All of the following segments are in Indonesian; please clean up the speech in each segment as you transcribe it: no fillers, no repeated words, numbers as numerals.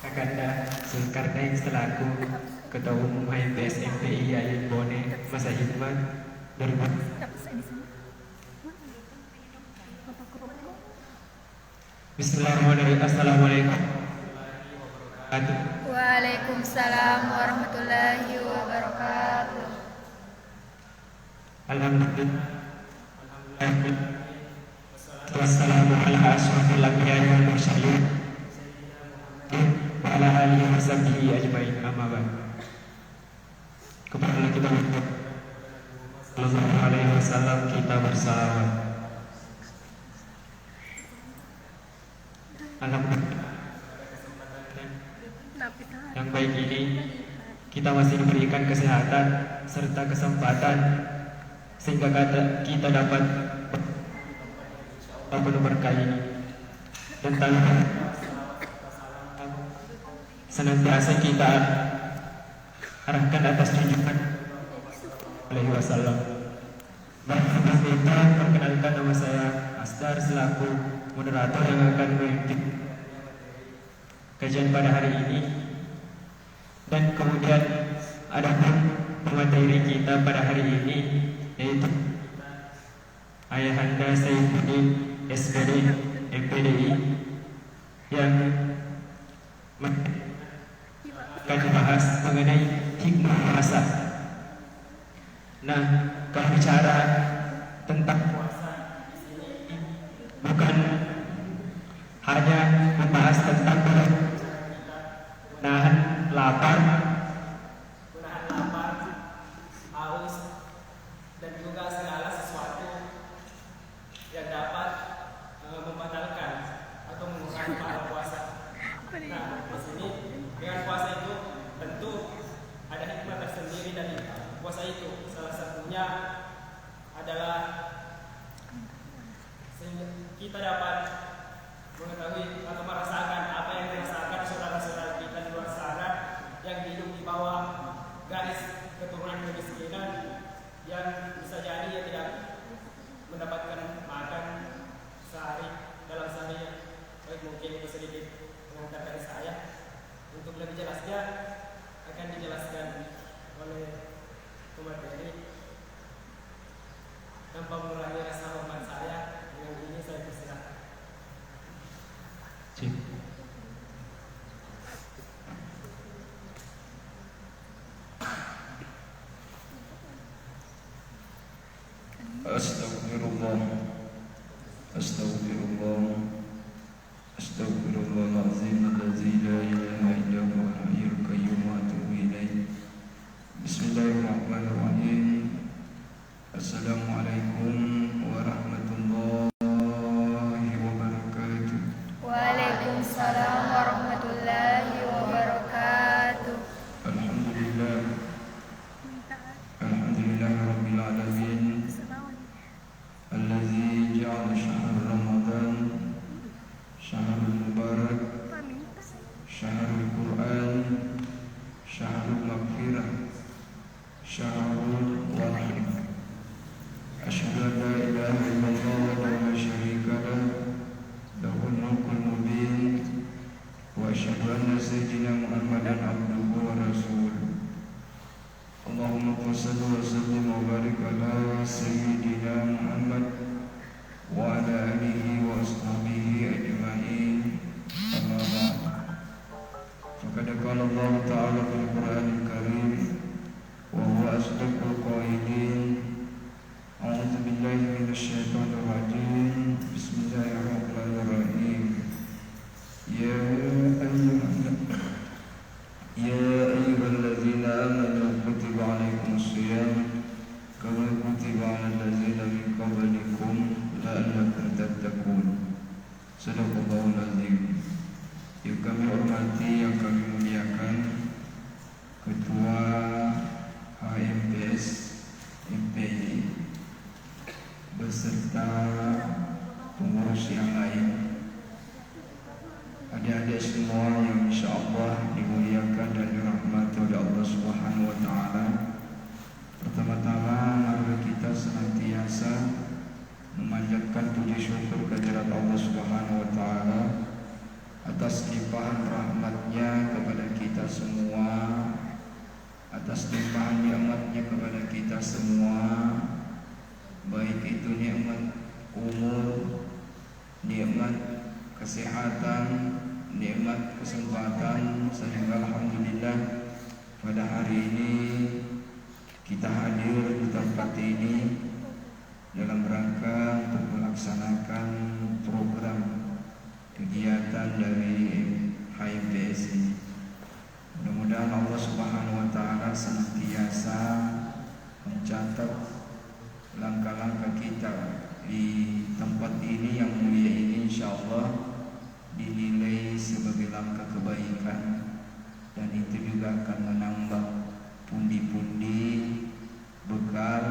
Kakanda Zulkarnain selaku Ketua Umum HMPS MPI Ayun Bone masa hikmat 2000. Bismillahirrahmanirrahim. Assalamualaikum. Waalaikumsalam warahmatullahi wabarakatuh. Alhamdulillah. Wassalamu ala asyrafil anbiya'i wal mursalin wa ala alihi wa sahbihi ajmain, amma ba'd. Kepada kita sallallahu alaihi wasallam kita bersalawat. Alhamdulillah, yang baik ini kita masih diberikan kesehatan serta kesempatan sehingga kita dapat penuh berkah ini, dan tanpa senantiasa kita arahkan atas junjungan alaihi wasallam. Perkenalkan, nama saya Asdar selaku moderator yang akan memimpin kajian pada hari ini, dan kemudian ada pemateri kita pada hari ini yaitu Ayahanda Saifuddin SPD MPDI yang akan dibahas mengenai hikmah puasa. Nah, kalau bicara tentang puasa bukan hanya membahas tentang nahan lapar, haus, dan juga segala sesuatu yang dapat membatalkan atau mengurangi pahala puasa. Nah, di sini dengan puasa itu tentu ada hikmah tersendiri dari puasa itu. Salah satunya adalah kita dapat mengetahui atau merasakan apa yang dirasakan saudara-saudara kita di luar sana yang hidup di bawah garis keturunan kemiskinan, yang bisa jadi dia tidak mendapatkan makan dalam sehari. Baik, mungkin itu sedikit pengantar dari saya. Untuk lebih jelasnya akan dijelaskan oleh pemateri. Tanpa mengurangi rasa hormat saya, dengan ini saya persilakan. Astagfirullah, astagfirullah, astagfirullahaladzim, alladzi la ilaha illa huwa al-hayyul qayyum wa atubu ilaih. Bismillahirrahmanirrahim. Assalamualaikum warahmatullahi wabarakatuh. Waalaikumsalam warahmatullahi wabarakatuh. Alhamdulillah, alhamdulillahirabbil alamin. الذي جعل شهر رمضان شهر المبارك، شهر القرآن، شهر المغفرة، شهر الرحمة. أشهد أن لا إله إلا الله وحده لا شريك له، له الملك المبين، وأشهد أن سيدنا محمدا عبده ورسوله. اللهم صل وسلم وبارك على سيدنا محمد وعلى آله وأصحابه أجمعين. أما بعد، فقد قال الله تعالى في القرآن الكريم وهو أصدق القائلين: أعوذ بالله من الشيطان الرجيم، بسم الله الرحمن الرحيم. يا أيها الذين آمنوا كتب عليكم الصيام كما كتب على الذين من قبلكم لعلكم تتقون. Sadaqallahul azim. Yang kami hormati, yang kami muliakan Ketua HMPS MPI beserta pengurus yang lain, adik-adik semua yang insyaallah dimuliakan dan dirahmati oleh Allah Subhanahu wa taala. Pertama-tama mari kita senantiasa memanjatkan puji syukur kehadirat Allah Subhanahu wa taala atas limpahan rahmatnya kepada kita semua, atas limpahan nikmatnya kepada kita semua, baik itu nikmat umur, nikmat kesehatan, nikmat kesempatan, sehingga alhamdulillah pada hari ini kita hadir di tempat ini dalam rangka untuk melaksanakan program kegiatan dari HMPS ini. Mudah-mudahan Allah Subhanahu wa taala senantiasa mencatat langkah-langkah kita di tempat ini yang mulia ini, insyaallah dinilai sebagai langkah kebaikan, dan itu juga akan menambah pundi-pundi bekal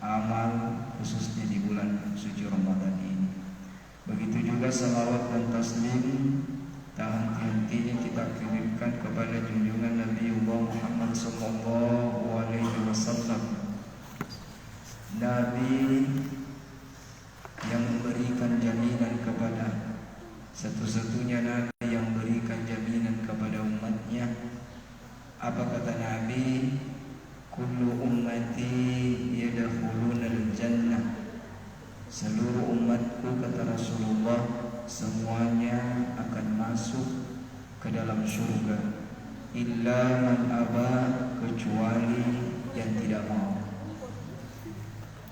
amal khususnya di bulan suci Ramadan ini. Begitu juga salawat dan taslim tak henti-hentinya kita kirimkan kepada junjungan Nabi Muhammad sallallahu alaihi wasallam, Nabi yang memberikan jaminan kepada satu-satunya Nabi yang memberikan jaminan kepada umatnya. Apa kata Nabi? Kullu ummati yadkhulunal jannah. Seluruh umatku, kata Rasulullah, semuanya akan masuk ke dalam surga, illa man aba, kecuali yang tidak mau.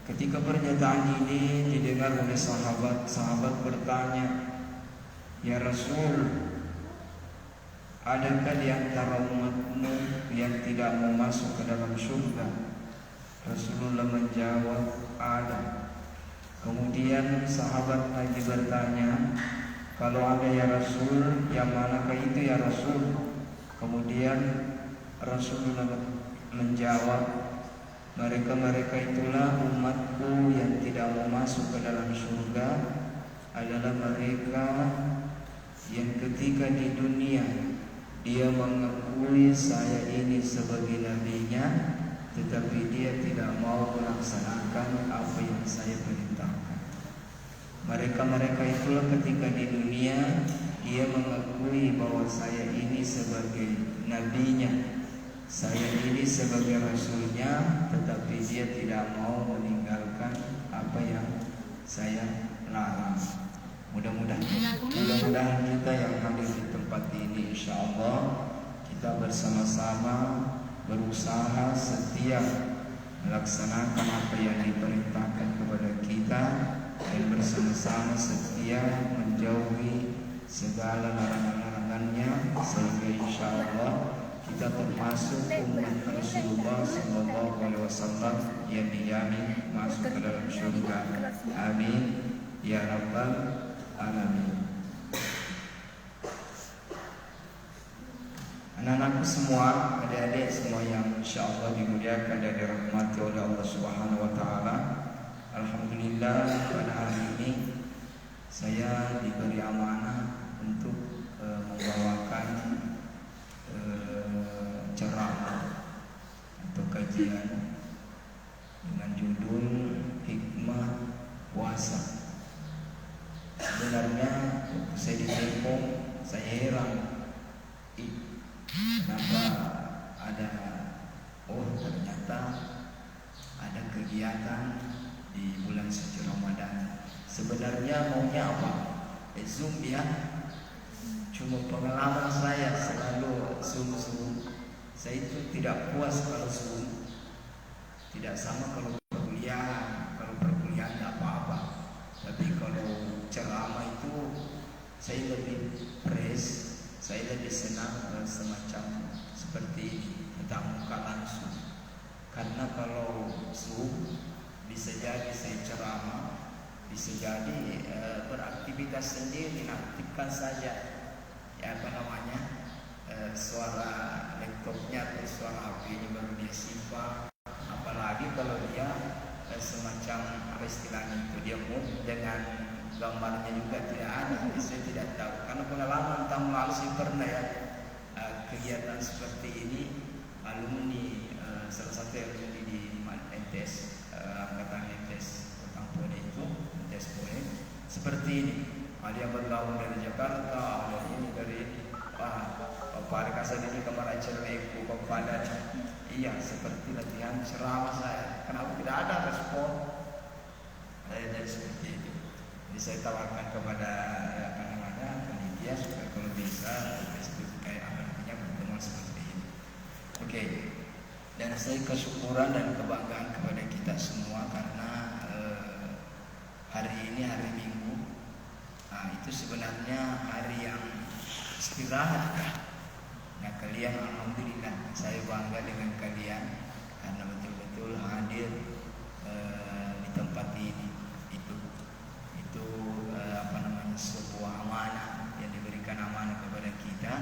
Ketika pernyataan ini didengar oleh sahabat, sahabat bertanya, ya Rasul, adakah di antara umatmu yang tidak mau masuk ke dalam surga? Rasulullah menjawab, ada. Kemudian sahabat lagi bertanya, kalau ada ya Rasul, yang manakah itu ya Rasul? Kemudian Rasulullah menjawab, mereka itulah umatku yang tidak mau masuk ke dalam surga, adalah mereka yang ketika di dunia dia mengakui saya ini sebagai nabinya, tetapi dia tidak mau melaksanakan apa yang saya perintahkan. Mereka itulah ketika di dunia dia mengakui bahwa saya ini sebagai nabinya, saya ini sebagai rasulnya, tetapi dia tidak mau meninggalkan apa yang saya larang. Mudah-mudahan kita yang hadir di tempat ini, insyaallah kita bersama-sama berusaha setia melaksanakan apa yang diperintahkan kepada kita, dan bersama-sama setia menjauhi segala larangan-larangannya, sehingga insyaallah kita termasuk umat Rasulullah sallallahu alaihi wasallam yang dijamin masuk ke dalam surga. Amin ya rabbal alamin. Anak-anakku semua, adik-adik semua yang insyaallah dimuliakan dan dirahmati oleh Allah Subhanahu wa taala. Alhamdulillah pada hari ini saya diberi amanah untuk membawakan ceramah atau kajian dengan judul Hikmah Puasa. Sebenarnya waktu saya ditelepon, saya heran, kenapa ada, ternyata ada kegiatan di bulan suci Ramadan. Sebenarnya maunya apa? Zoom ya. Cuma pengalaman saya selalu Zoom. Saya itu tidak puas kalau Zoom. Tidak sama kalau perkuliahan. Kalau perkuliahan tidak apa-apa. Tapi kalau ceramah itu saya lebih fresh, saya lebih senang semacam seperti ini, tetap muka langsung. Karena kalau Zoom bisa jadi saya ceramah, bisa jadi beraktivitas sendiri, aktifkan saja suara laptopnya atau suara HP-nya baru dia simpan. Apalagi kalau dia semacam apa istilahnya itu, dia dengan gambarnya juga tidak ada. Saya tidak tahu karena pengalaman tahun lalu saya pernah kegiatan seperti ini, alumni salah satu alumni di MTS, angkatan MTS Kota Pone itu, MTS Pone seperti ini. Ada yang berlaung dari Jakarta, dari ini, dari ini. Pada kasar ini kemarin ceraiku kepada iya seperti latihan ceramah saya. Kenapa tidak ada respon? Jadi seperti itu. Jadi saya tawarkan kepada panitia supaya kalau bisa Facebook kayak apa namanya pertemuan seperti ini. Oke. Dan saya kesyukuran dan kebanggaan kepada kita semua karena hari ini hari Minggu. Nah, itu sebenarnya hari yang istirahat ya. Nah, kalian alhamdulillah saya bangga dengan kalian karena betul-betul hadir di tempat ini. Itu apa namanya sebuah amanah yang diberikan amanah kepada kita,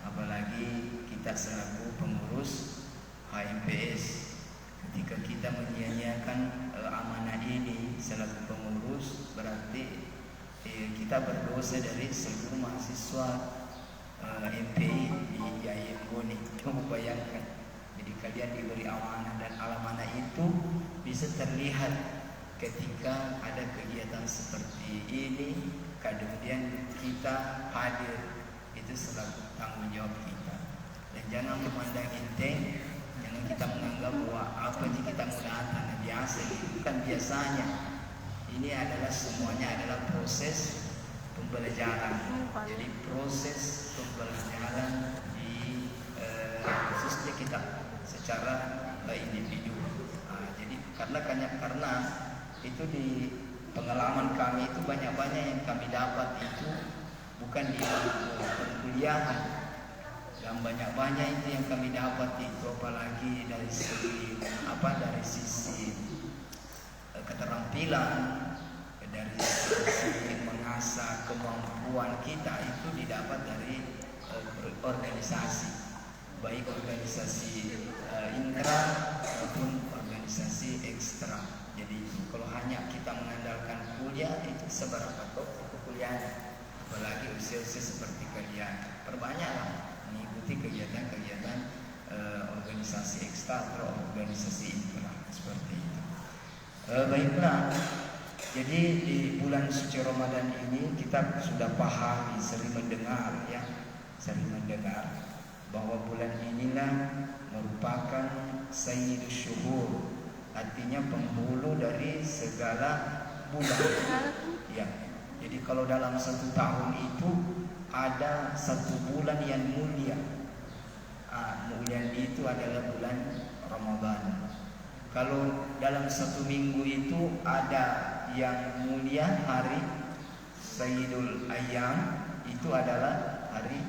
apalagi kita selaku pengurus HMPS. Ketika kita menyia-nyiakan amanah ini selaku pengurus, berarti kita berdosa dari seluruh mahasiswa MPI di IAIN Bone. Kamu bayangkan, jadi kalian diberi amanah dan amanah itu bisa terlihat ketika ada kegiatan seperti ini, kemudian kita hadir, itu selalu tanggung jawab kita. Dan jangan memandang enteng, jangan kita menganggap bahwa apa yang kita mau datang biasa, itu bukan biasanya. Ini adalah semuanya adalah proses pembelajaran. Jadi proses pembelajaran di khususnya kita secara individu. Jadi karena itu di pengalaman kami itu banyak yang kami dapat itu bukan di perkuliahan, dan banyak itu yang kami dapat itu apalagi dari sisi keterampilan, dari sisi mengasah kemampuan kita itu didapat dari organisasi, baik organisasi intra maupun organisasi ekstra. Jadi kalau hanya kita mengandalkan kuliah itu seberapa kuliah, apalagi usia-usia seperti kalian, perbanyaklah mengikuti kegiatan-kegiatan organisasi ekstra atau organisasi intra seperti itu. Baiklah, jadi di bulan suci Ramadan ini kita sudah pahami, sering mendengar bahwa bulan inilah merupakan Sayyidus Syuhur, artinya penghulu dari segala bulan. Ya, jadi kalau dalam satu tahun itu ada satu bulan yang mulia. Mulia itu adalah bulan Ramadan. Kalau dalam satu minggu itu ada yang mulia, hari Sayyidul Ayyam itu adalah hari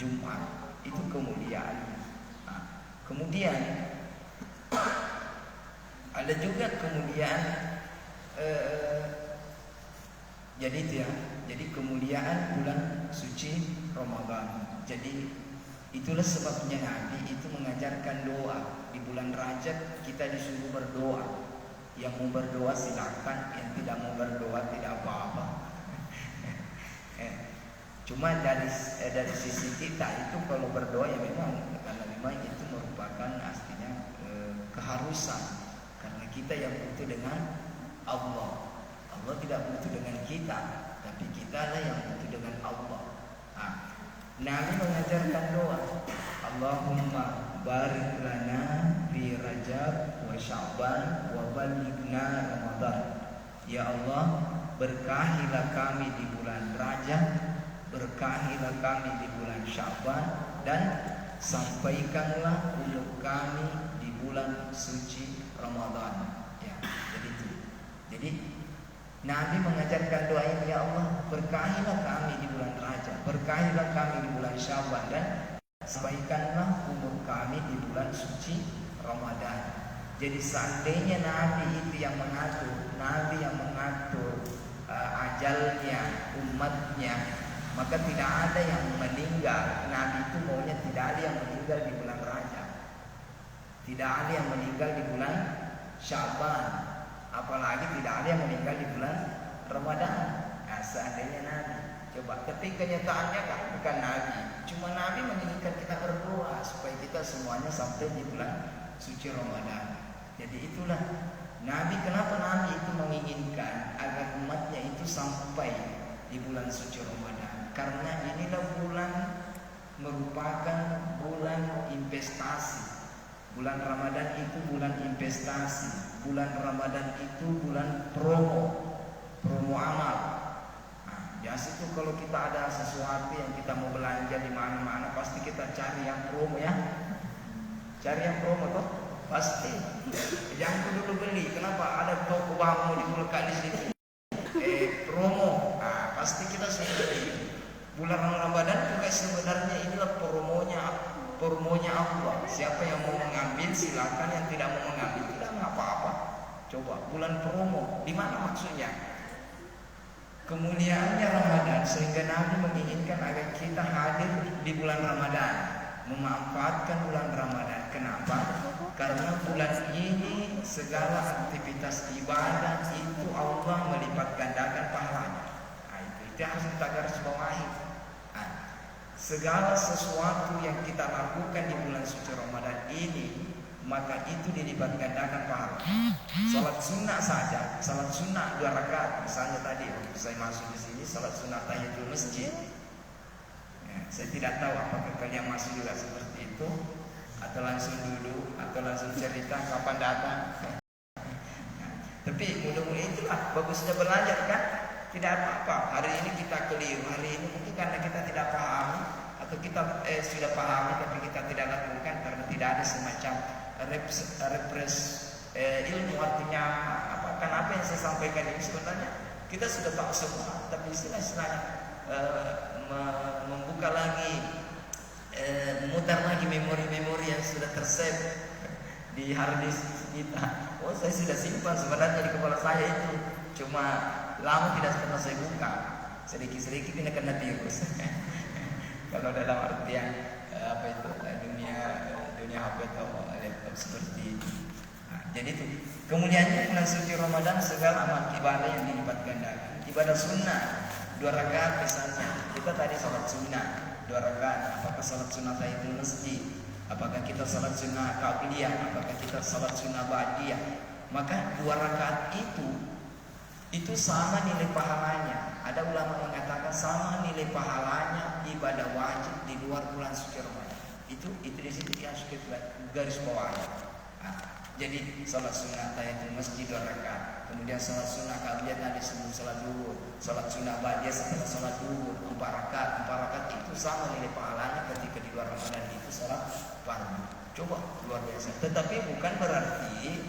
Jumat. Itu kemuliaan. Kemudian ada juga kemuliaan jadi itu ya. Jadi kemuliaan bulan suci Ramadan. Jadi itulah sebabnya Nabi itu mengajarkan doa. Di bulan Rajab kita disuruh berdoa. Yang mau berdoa silakan, yang tidak mau berdoa tidak apa-apa. Cuma dari sisi kita itu kalau berdoa ya memang, karena memang itu merupakan aslinya keharusan. Karena kita yang butuh dengan Allah. Allah tidak butuh dengan kita, tapi kita lah yang butuh dengan Allah. Nabi mengajarkan doa, Allahumma barik lana fi Rajab wa Sya'ban wa balighna Ramadan. Ya Allah, berkahilah kami di bulan Rajab, berkahilah kami di bulan Sya'ban, dan sampaikanlah umur kami di bulan suci Ramadan. Ya, jadi itu. Jadi Nabi mengajarkan doa ini, ya Allah, berkahilah kami di bulan Rajab, berkahilah kami di bulan Sya'ban, dan sampaikanlah umur kami di bulan suci Ramadan. Jadi seandainya Nabi itu yang mengatur, Nabi yang mengatur ajalnya umatnya, maka tidak ada yang meninggal. Nabi itu maunya tidak ada yang meninggal di bulan Rajab, tidak ada yang meninggal di bulan Sya'ban, apalagi tidak ada yang meninggal di bulan Ramadan. Nah, seandainya Nabi, coba ketika kenyataannya kan bukan Nabi, cuma Nabi menginginkan kita berdoa supaya kita semuanya sampai di bulan suci Ramadan. Jadi itulah Nabi, kenapa Nabi itu menginginkan agar umatnya itu sampai di bulan suci Ramadan? Karena inilah bulan merupakan bulan investasi. Bulan Ramadan itu bulan investasi. Bulan Ramadan itu bulan promo amal. Nah, biasa itu kalau kita ada sesuatu yang kita mau belanja di mana-mana, pasti kita cari yang promo ya. Cari yang promo toh, pasti. Jangan dulu beli. Kenapa? Ada toko baru di melekat di situ. Promo. Nah, pasti kita sudah beli. Bulan Ramadan juga sebenarnya inilah promonya Allah. Siapa yang mau mengambil silakan, yang tidak mau mengambil tidak apa-apa. Coba bulan promo, di mana maksudnya? Kemuliaannya Ramadan sehingga Nabi menginginkan agar kita hadir di bulan Ramadan, memanfaatkan bulan Ramadan. Kenapa? Karena bulan ini segala aktivitas ibadah itu Allah melipat gandakan pahalanya. Nah, itu harus kita garis bawahi. Nah, segala sesuatu yang kita lakukan di bulan suci Ramadan ini, maka itu dilipat gandakan pahala. Salat sunnah saja, salat sunnah 2 rakaat. Misalnya tadi waktu saya masuk di sini salat sunnah tahiyatul masjid. Ya, saya tidak tahu apakah kalian masih juga seperti itu, atau langsung duduk, atau langsung cerita kapan datang. Nah, tapi mudah-mudahan itulah bagusnya belajar kan. Tidak apa-apa. Hari ini kita keliru, hari ini mungkin karena kita tidak pahami, atau kita sudah pahami tapi kita tidak lakukan karena tidak ada semacam ilmu. Artinya apa? Karena apa yang saya sampaikan ini sebenarnya kita sudah tahu semua, tapi istilahnya membuka lagi, memutar lagi memori-memori yang sudah tersave di hard disk kita. Oh, saya sudah simpan sebenarnya di kepala saya itu, cuma lama tidak pernah saya buka. Sedikit-sedikit ini kena virus. Kalau dalam artian apa itu dunia HP atau laptop seperti itu. Nah, jadi itu kemudiannya bulan suci Ramadan segala amal ibadah yang dilipat gandakan. Ibadah sunnah 2 rakaat misalnya. Kita tadi salat sunnah 2 rakaat. Apakah salat sunnah tahiyatul masjid? Apakah kita salat sunnah qabliyah? Apakah kita salat sunnah ba'diyah? Maka 2 rakaat itu sama nilai pahalanya. Ada ulama mengatakan sama nilai pahalanya ibadah wajib di luar bulan suci Ramadan. Itu di situ yang sudah garis bawahnya. Nah, jadi salat sunnah tahiyatul masjid 2 rakaat, kemudian salat sunnah qabliyah tadi sebelum salat zuhur, salat sunnah ba'diyah setelah salat zuhur 4 rakaat itu sama nilai pahalanya ketika di luar Ramadan itu salat fardu. Coba luar biasa. Tetapi bukan berarti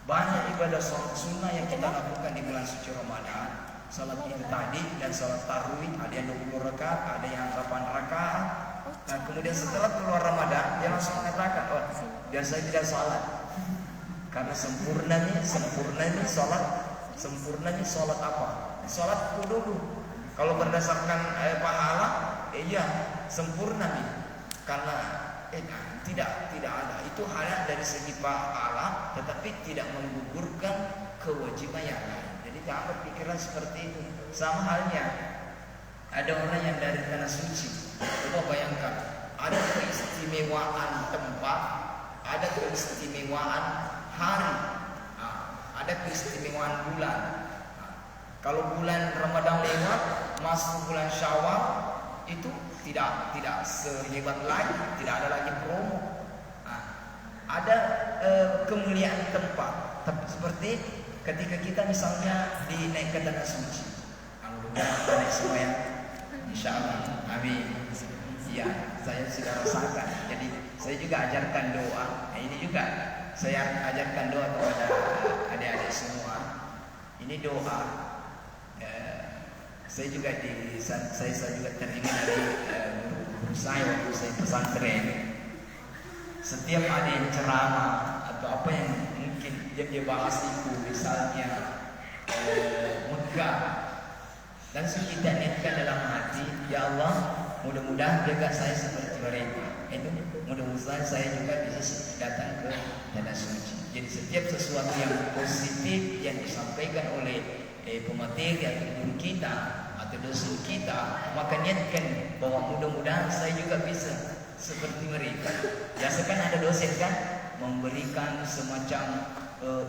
banyak ibadah salat sunnah yang kita lakukan di bulan suci Ramadan. Salat itu tadi dan salat tarawih ada yang 20 rakaat, ada yang 8 rakaat. Nah, kemudian setelah keluar Ramadan dia langsung mengatakan, oh, biar saya tidak salat. Karena sempurnanya salat apa? Salat dulu. Kalau berdasarkan pahala, iya sempurna nih. Karena tidak ada. Itu hanya dari segi pahala, tetapi tidak menggugurkan kewajiban yang lain. Jadi jangan berpikiran seperti itu. Sama halnya ada orang yang dari tanah suci. Coba bayangkan, ada keistimewaan tempat, ada keistimewaan hari, ada keistimewaan bulan. Kalau bulan Ramadan lewat, masuk bulan Syawal, itu tidak sehebat lagi, tidak ada lagi promo. Ada kemuliaan tempat, seperti ketika kita misalnya naik ke tanah suci. Alhamdulillah naik semua ya, insyaallah, amin. Ya, saya sudah rasakan. Jadi saya juga ajarkan doa. Nah, ini juga saya ajarkan doa kepada adik-adik semua. Ini doa. Saya juga terima dari guru saya waktu saya pesantren. Setiap ada yang ceramah atau apa yang mungkin dia bahas itu, misalnya megah, dan kita niatkan dalam hati, ya Allah, mudah-mudahan jaga saya seperti mereka. Itu mudah-mudahan saya juga bisa datang ke tanah suci. Jadi setiap sesuatu yang positif yang disampaikan oleh pemateri atau guru kita atau dosen kita, maka niatkan bahwa mudah-mudahan saya juga bisa seperti mereka. Biasa kan ada dosen kan memberikan semacam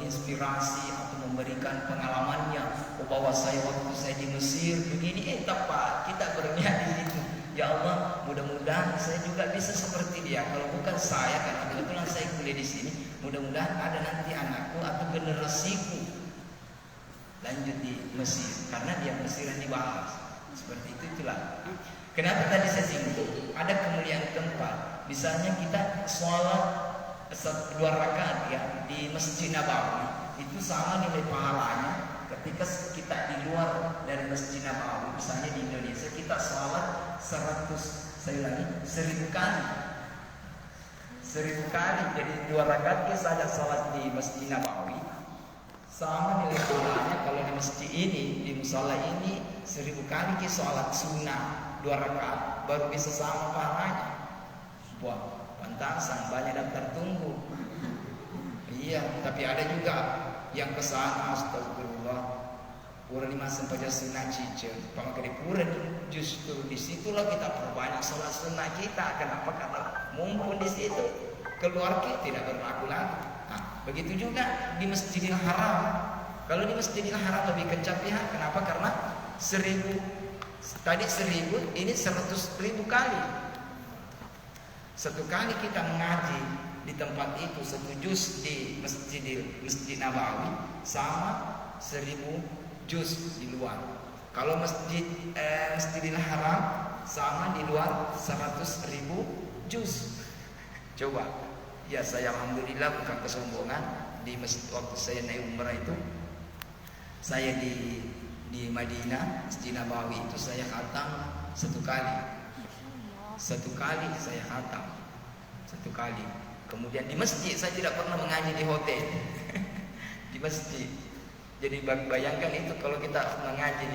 inspirasi atau memberikan pengalamannya. Oh, bahwa saya waktu saya di Mesir begini, tepat kita berniat di itu. Ya Allah, mudah-mudahan saya juga bisa seperti dia. Kalau bukan saya, karena kebetulan saya kuliah di sini, mudah-mudahan ada nanti anakku atau generasiku lanjut di Mesir, karena dia Mesir yang dibahas. Seperti itu, itulah. Kenapa tadi saya singgung? Ada kemuliaan tempat. Misalnya kita sholat 2 rakaat ya di Masjid Nabawi, itu sama nilai pahalanya ketika kita di luar dari Masjid Nabawi. Misalnya di Indonesia kita sholat 1000 kali. 1000 kali. Jadi 2 rakaat kita saja sholat di Masjid Nabawi, sama nilai pahalanya kalau di masjid ini, di musala ini 1000 kali kita sholat sunnah 2 rakaat baru bisa sama pahalanya. Wah, pantasan banyak daftar tunggu. Iya, tapi ada juga yang kesana, astagfirullah, pura 5 sampai sunnah cicil, pakai pura justru disitulah kita perbanyak sholat sunnah kita. Kenapa? Karena mumpun di situ keluar kita tidak berlaku lagi. Nah, begitu juga di Masjidil Haram. Kalau di Masjidil Haram lebih kencang pihak. Kenapa? Karena 1000 tadi 1000, ini 100.000 kali. Satu kali kita mengaji di tempat itu 1 juz di Masjid Nabawi sama 1000 juz di luar. Kalau Masjidil Haram sama di luar 100.000 juz. Coba, ya saya alhamdulillah bukan kesombongan, di masjid waktu saya naik umrah itu, saya di Madinah, Masjid Nabawi itu saya khatam 1 kali. 1 kali saya khatam 1 kali. Kemudian di masjid saya tidak pernah mengaji di hotel. Di masjid. Jadi bayangkan itu kalau kita mengaji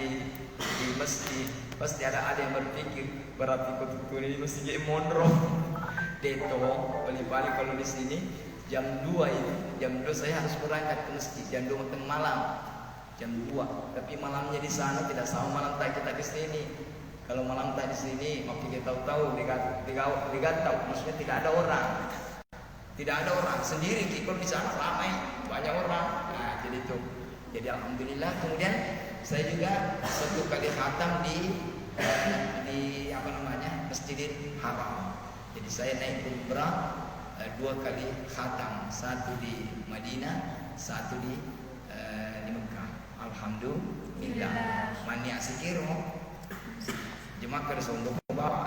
di masjid, pasti ada yang berpikir berarti kau di masjid mondro. Deto, paling-paling kalau di sini jam 2 ini, jam 2 saya harus berangkat ke masjid, jam 2 malam. Jam 2. Tapi malamnya di sana tidak sama malam tak kita di sini. Kalau malam tak di sini, waktu kita tahu digantau, maksudnya tidak ada orang. Tidak ada orang sendiri. Kalau di sana ramai, banyak orang. Nah, jadi itu. Jadi alhamdulillah. Kemudian saya juga 1 kali khatam di Masjidil Haram. Jadi saya naik umrah 2 kali khatam, 1 di Madinah, 1 di Mekah. Alhamdulillah. Mani asikiro. Jemaah kada sombong bawa.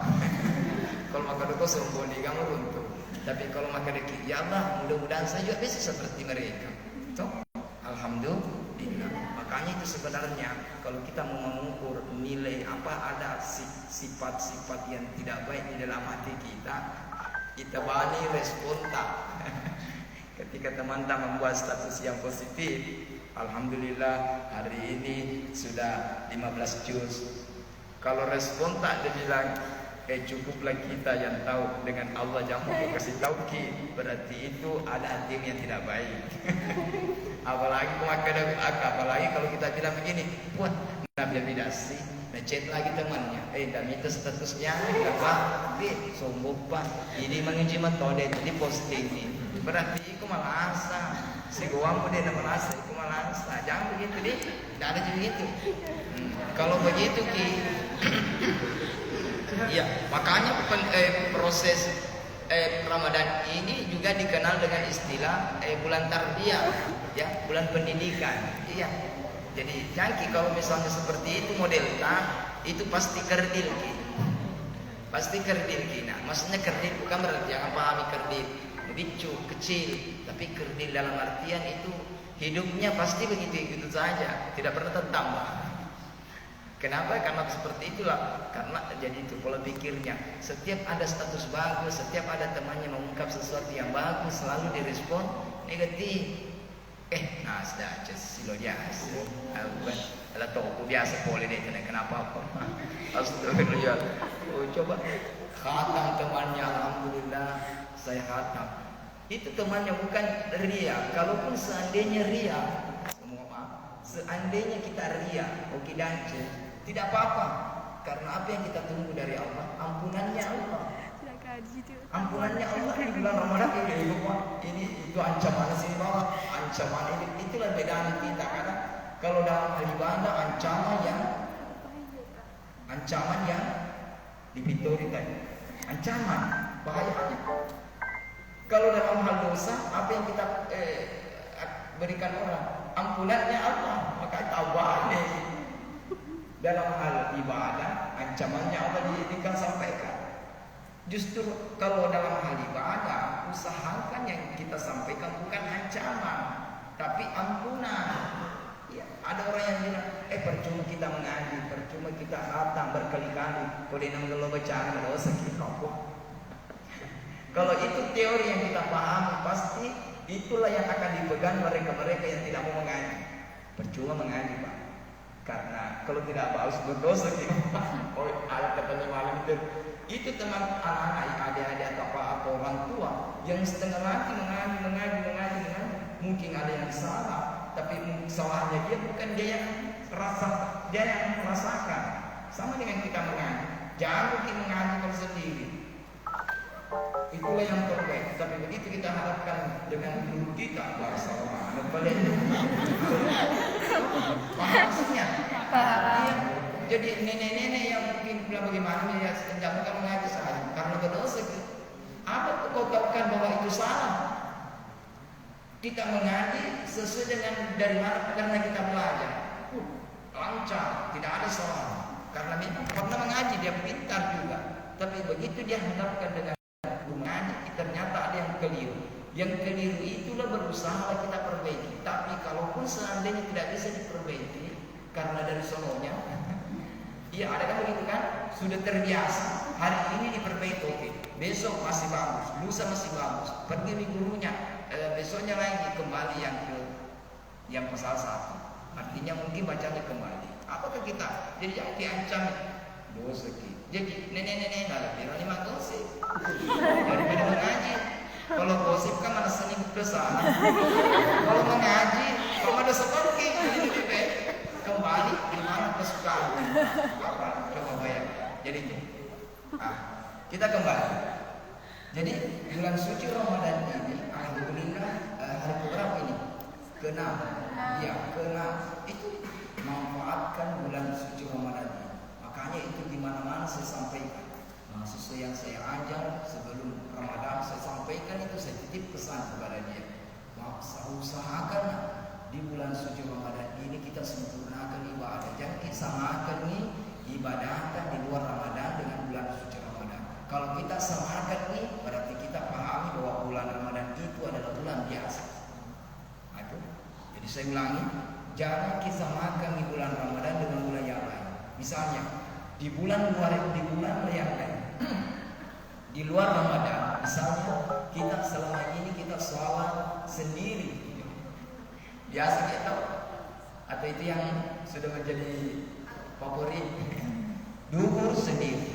Kalau makan doko sombong di kamu runtuh. Tapi kalau makan deki, ya Allah, mudah-mudahan saya juga bisa seperti mereka. Toh, alhamdulillah. Makanya itu sebenarnya kalau kita mau mengukur nilai apa ada sifat-sifat yang tidak baik di dalam hati kita bani respon tak. Ketika teman-teman membuat status yang positif, alhamdulillah hari ini sudah 15 juz. Kalau respon tak dia bilang cukuplah kita yang tahu dengan Allah jangan kasih tahu ki, berarti itu ada hati yang tidak baik. apalagi kalau kita bilang begini, buat nabi bidasi, ngechat lagi temannya, dah minta statusnya apa? Sombong pak, ini menguji metode jadi posting ini, berarti itu malah asa. Si goamu dia nama asa, itu malah asa. Jangan begitu deh, tidak ada begitu. Kalau begitu ki, ya makanya proses Ramadan ini juga dikenal dengan istilah bulan tarbiyah, ya bulan pendidikan. Iya. Jadi jangki kalau misalnya seperti itu modelnya, itu pasti kerdil ki. Pasti kerdil ki. Nah, maksudnya kerdil bukan berarti jangan pahami kerdil bicu kecil, tapi kerdil dalam artian itu hidupnya pasti begitu saja, tidak pernah tertambah. Kenapa? Karena seperti itulah. Karena jadi itu pola pikirnya. Setiap ada status bagus, setiap ada temannya mengungkap sesuatu yang bagus, selalu direspon negatif. Nah sudah silo biasa. Kalau toko biasa boleh deh, kenapa apa? Astagfirullah. Coba khatam temannya, alhamdulillah saya khatam. Itu temannya bukan ria. Kalaupun seandainya ria, seandainya kita ria, oke dance, tidak apa-apa. Karena apa yang kita tunggu dari Allah? Ampunannya Allah. Ampunannya Allah di bulan Ramadan ini itu ancaman sini bawah. ancaman ini. Itulah bedanya kita, karena kalau dalam hal ibadah ancaman yang dipitori tadi, ancaman bahaya. Kalau dalam hal dosa, apa yang kita berikan orang? Ampunannya Allah, maka tawar nih. Dalam hal ibadah, ancamannya Allah diizinkan sampaikan. Justru kalau dalam hal ibadah, usahakan yang kita sampaikan bukan ancaman, tapi ampunan. Ya, ada orang yang bilang, percuma kita mengaji, percuma kita datang berkali-kali, kau denang kalau bercanda dosa kita kok. Kalau itu teori yang kita pahami, pasti itulah yang akan dipegang mereka-mereka yang tidak mau mengaji. Percuma mengaji, Pak. Karena kalau tidak bagus berdosa kita. Oh, ada katanya malam itu teman anak-anak, adik-adik atau orang tua yang setengah mati mengaji. Mungkin ada yang salah, tapi salahnya dia bukan dia yang merasakan. Sama dengan kita mengaji. Jangan mungkin mengaji kalau sendiri. Itulah yang terbaik. Tapi begitu kita harapkan dengan guru kita, bahasa mana balik. Paham maksudnya? Paham. Jadi nenek-nenek yang mungkin bilang bagaimana ya, jangan bukan mengaji saja karena berdosa. Apa kau tahukan bahwa itu salah? Kita mengaji sesuai dengan dari mana karena kita belajar. Lancar, tidak ada salah. Karena memang pernah mengaji, dia pintar juga. Tapi begitu dia hadapkan dengan mengaji, ternyata ada yang keliru. Yang keliru itulah berusaha kita perbaiki. Tapi kalaupun seandainya tidak bisa diperbaiki karena dari sononya, iya ada kan begitu kan? Sudah terbiasa. Hari ini diperbaiki, oke. Besok masih bagus, lusa masih bagus. Pergi di gurunya, besoknya lagi kembali yang pasal 1. Artinya mungkin bacanya kembali. Apakah kita jadi yang diancam dosa kita? Jadi nenek-nenek dalam biro 5 gosip. Daripada mengaji. Kalau gosip kan mana seni dosa. Kalau mengaji, kalau ada seperti jadi lebih baik kembali di mana kesukaan. Apa? Coba bayar. Jadi kita kembali. Jadi bulan suci Ramadan ini, alhamdulillah hari berapa ini? Ke-6. Ya, ke-6 itu manfaatkan bulan suci Ramadan ini. Makanya itu di mana-mana saya sampaikan. Mahasiswa yang saya ajar sebelum Ramadan saya sampaikan itu, saya titip pesan kepada dia. Usahakan di bulan suci Ramadan ini kita sempurnakan ibadah. Jangan kita samakan nih ibadahkan di luar Ramadan dengan bulan suci Ramadan. Kalau kita samakan nih, berarti kita pahami bahwa bulan Ramadan itu adalah bulan biasa. Itu. Jadi saya ulangi, jangan kita samakan di bulan Ramadan dengan bulan yang lain. Misalnya di bulan yang lain, di luar Ramadan, misalnya kita selama ini kita sholat sendiri, biasa kita, atau itu yang sudah menjadi favorit, duhur sendiri,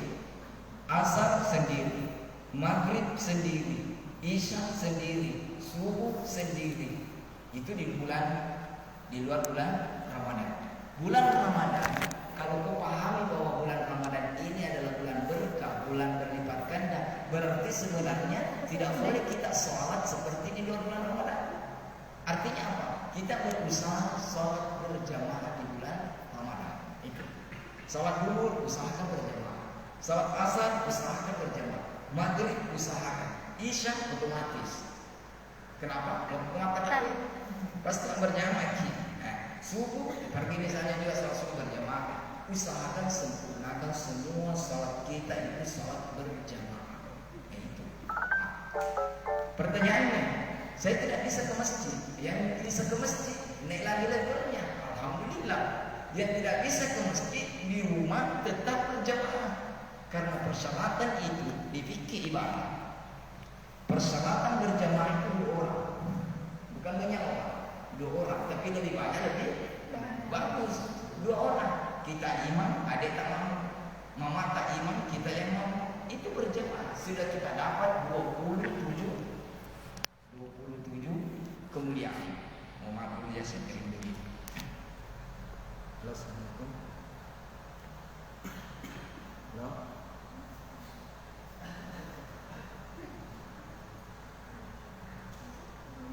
asar sendiri, maghrib sendiri, isya sendiri, subuh sendiri. Itu di luar bulan Ramadan. Bulan Ramadan, kalau kau pahami bahwa bulan Ramadan ini adalah bulan berkah, bulan berlipat ganda, berarti sebenarnya tidak boleh kita sholat seperti di luar bulan Ramadan. Artinya apa? Kita berusaha sholat berjamaah di bulan Ramadan. Itu. Sholat duhur usahakan berjamaah, sholat asar usahakan berjamaah, maghrib usahakan, isya otomatis. Kenapa? Mengatakan pasti berjamaah. Subuh pergi misalnya juga langsung berjamaah. Usahakan sempurnakan semua salat kita itu salat berjamaah. Itu. Pertanyaannya, saya tidak bisa ke masjid. Yang bisa ke masjid naik lagi levelnya. Alhamdulillah. Yang tidak bisa ke masjid di rumah tetap berjamaah. Karena persyaratan itu di fikih ibadah. Persyaratan berjamaah itu 2 orang. Bukan banyak orang. 2 orang, tapi lebih banyak lebih bagus. 2 orang, kita imam, adik tak mau, mama tak imam, kita yang mau. Itu berjamaah. Sudah kita dapat 27 kemuliaan. Mohon maaf dulu ya, saya kirim dulu. Halo, assalamualaikum. Halo.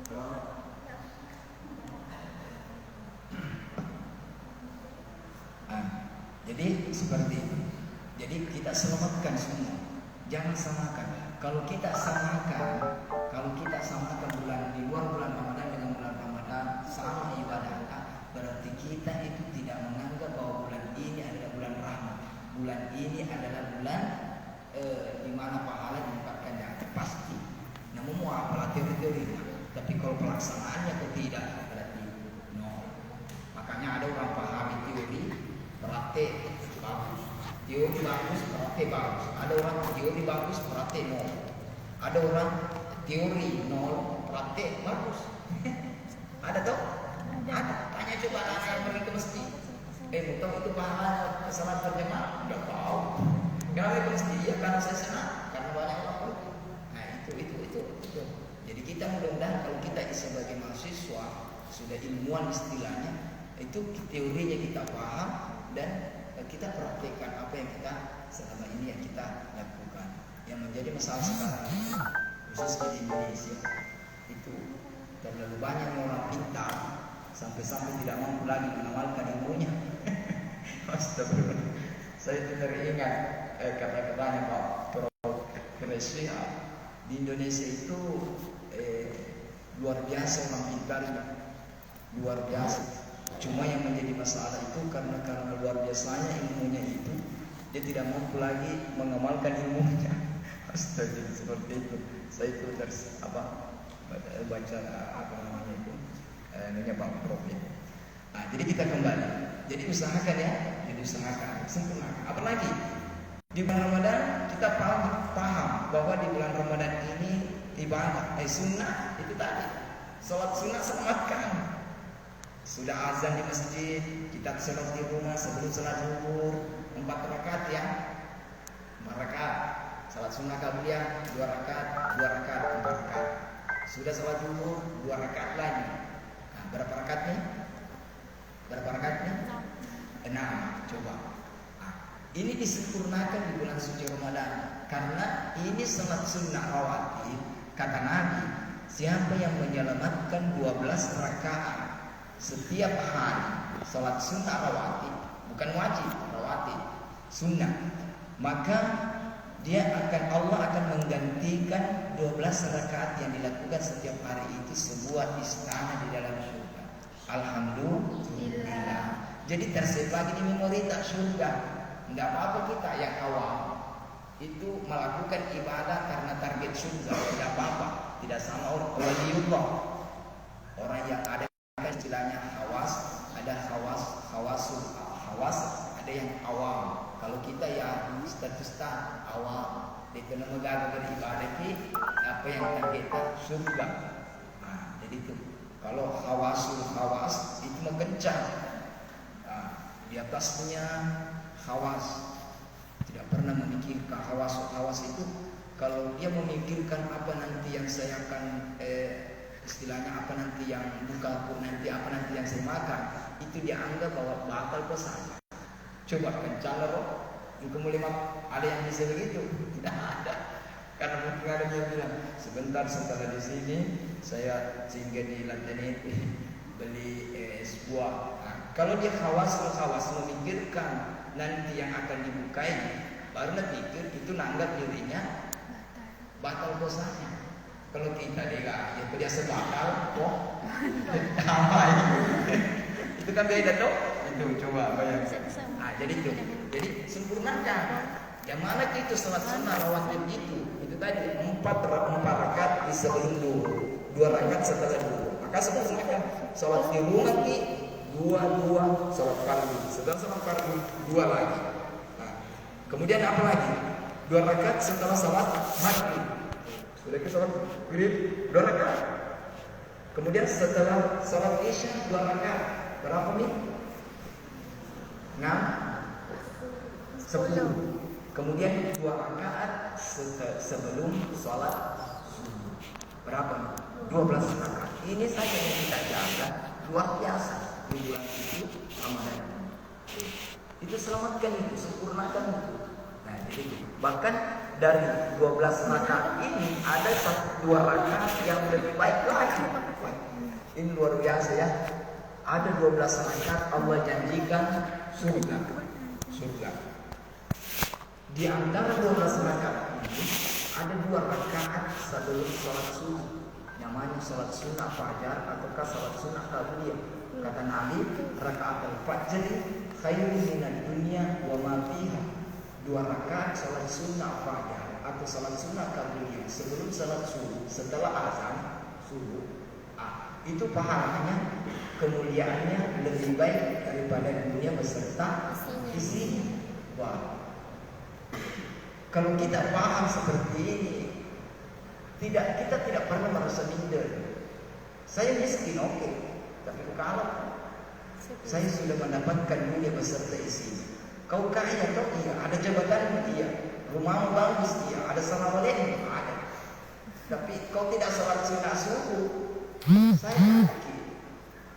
Halo. seperti itu. Jadi kita selamatkan semua. Jangan samakan. Kalau kita samakan bulan di luar bulan Ramadan dengan bulan Ramadan sama ibadahnya, berarti kita itu tidak menganggap bahwa bulan ini adalah bulan rahmat. Bulan ini adalah bulan di mana pahala dilipatkannya pasti. Namun mau apalah teori-teori, tapi kalau pelaksanaannya tidak, berarti no. Makanya ada orang pahami teori, praktek bagus. Teori bagus, praktek bagus. Ada orang teori bagus, praktek nol. Ada orang teori nol, praktek bagus. Ada toh? Ada. Tanya coba anak yang pergi ke masjid. Mau tahu itu pahala salat berjamaah? Tidak tahu. Kenapa ke masjid? Ya karena saya senang, karena banyak orang pergi. Nah itu. Jadi kita mudah-mudahan kalau kita sebagai mahasiswa sudah ilmuwan istilahnya, itu teorinya kita paham dan kita praktekkan apa yang kita selama ini yang kita lakukan. Yang menjadi masalah sekarang khusus di Indonesia itu terlalu banyak orang pintar sampai-sampai tidak mampu lagi mengamalkan ilmunya. Astagfirullah. Saya teringat kata-katanya Pak Prof. Kreslia, di Indonesia itu luar biasa orang pintarnya, luar biasa. Cuma yang menjadi masalah itu karena luar biasanya ilmunya itu, dia tidak mampu lagi mengamalkan ilmunya. Astaga, seperti itu. Saya itu baca apa namanya itu, Pak Prof itu. Nah, jadi kita kembali. Jadi usahakan ya, sempurnakan. Apalagi di bulan Ramadan kita paham bahwa di bulan Ramadan ini ibadah, sunnah itu tadi. Salat sunnah selamatkan. Sudah azan di masjid, kita sholat di rumah sebelum sholat zuhur 4 rakaat ya, 4 rakaat. Salat sunnah qabliyah 2 rakaat, 4 rakaat. Sudah sholat zuhur 2 rakaat lagi. Nah, berapa rakaat nih? 6. Coba. Nah, ini disempurnakan di bulan suci Ramadan karena ini salat sunnah rawatib. Kata Nabi, siapa yang menyelamatkan 12 rakaat setiap hari salat sunnah rawatib, bukan wajib, rawatib sunnah, maka Allah akan menggantikan 12 rakaat yang dilakukan setiap hari itu sebuah istana di dalam surga. Alhamdulillah. Jadi tersebar di memori tak surga. Tidak apa-apa kita yang awam itu melakukan ibadah karena target surga, tidak apa-apa. Tidak sama orang waliullah, orang yang ada istilahnya ada hawas, ada yang awam. Kalau kita ya status awam, dia memegang beribadah ini apa yang kita surga. Nah, jadi itu kalau hawas itu mengencang. Nah, di atasnya hawas tidak pernah memikirkan hawas itu. Kalau dia memikirkan apa nanti yang saya akan istilahnya apa nanti yang buka nanti apa nanti yang saya makan, itu dia anggap bahwa batal puasa. Coba kencang loh, ada yang bisa begitu? Tidak ada. Karena mungkin ada yang bilang sebentar setelah di sini saya singgah di lantai ini beli sebuah. Nah, kalau dia hawas memikirkan nanti yang akan dibukai, baru pikir itu nanggap dirinya batal puasanya. Kalau kita ya biasa batal kok apa itu kan beda toh. Itu coba bayangkan. Nah, jadi sempurnakan. Yang mana itu salat sunnah rawatib itu tadi 4 rakaat di sebelum zuhur, 2 rakaat setelah zuhur. Maka sempurnakan salat di rumah ini 2 salat fardu. Setelah salat fardu 2 lagi. Nah, kemudian apa lagi? 2 rakaat setelah salat maghrib. Sudah kita salat maghrib 2 rakaat. Kemudian setelah salat isya 2 rakaat. Berapa nih? 6 10. Kemudian 2 rakaat sebelum salat subuh. Berapa? 12 rakaat. Ini saja yang kita jaga luar biasa di bulan itu Ramadan. Itu selamatkan itu, sempurnakan itu. Nah, jadi bahkan dari 12 rakaat ini ada 2 rakaat yang lebih baik lagi. Ini luar biasa ya. Ada 12 rakaat Allah janjikan surga. surga. Di antara 12 rakaat ini ada 2 rakaat sebelum sholat subuh, namanya sholat sunnah fajar ataukah sholat sunnah qabliyah. Kata Nabi, rakaat al-fajr khairun minad dunya wa ma fiha. 2 rakaat sholat sunnah fajar atau sholat sunnah qabliyah sebelum sholat subuh, setelah azan subuh, itu pahalanya, kemuliaannya lebih baik daripada dunia beserta isinya. Wah, kalau kita paham seperti ini, kita tidak pernah merasa minder. Saya miskin, oke, tapi kalau saya sudah mendapatkan dunia beserta isinya. Kau kaya, kau iya, ada jabatan iya, rumahmu bagus iya, ada salamualaikum ada. Tapi kau tidak sholat sunnah subuh, saya yakin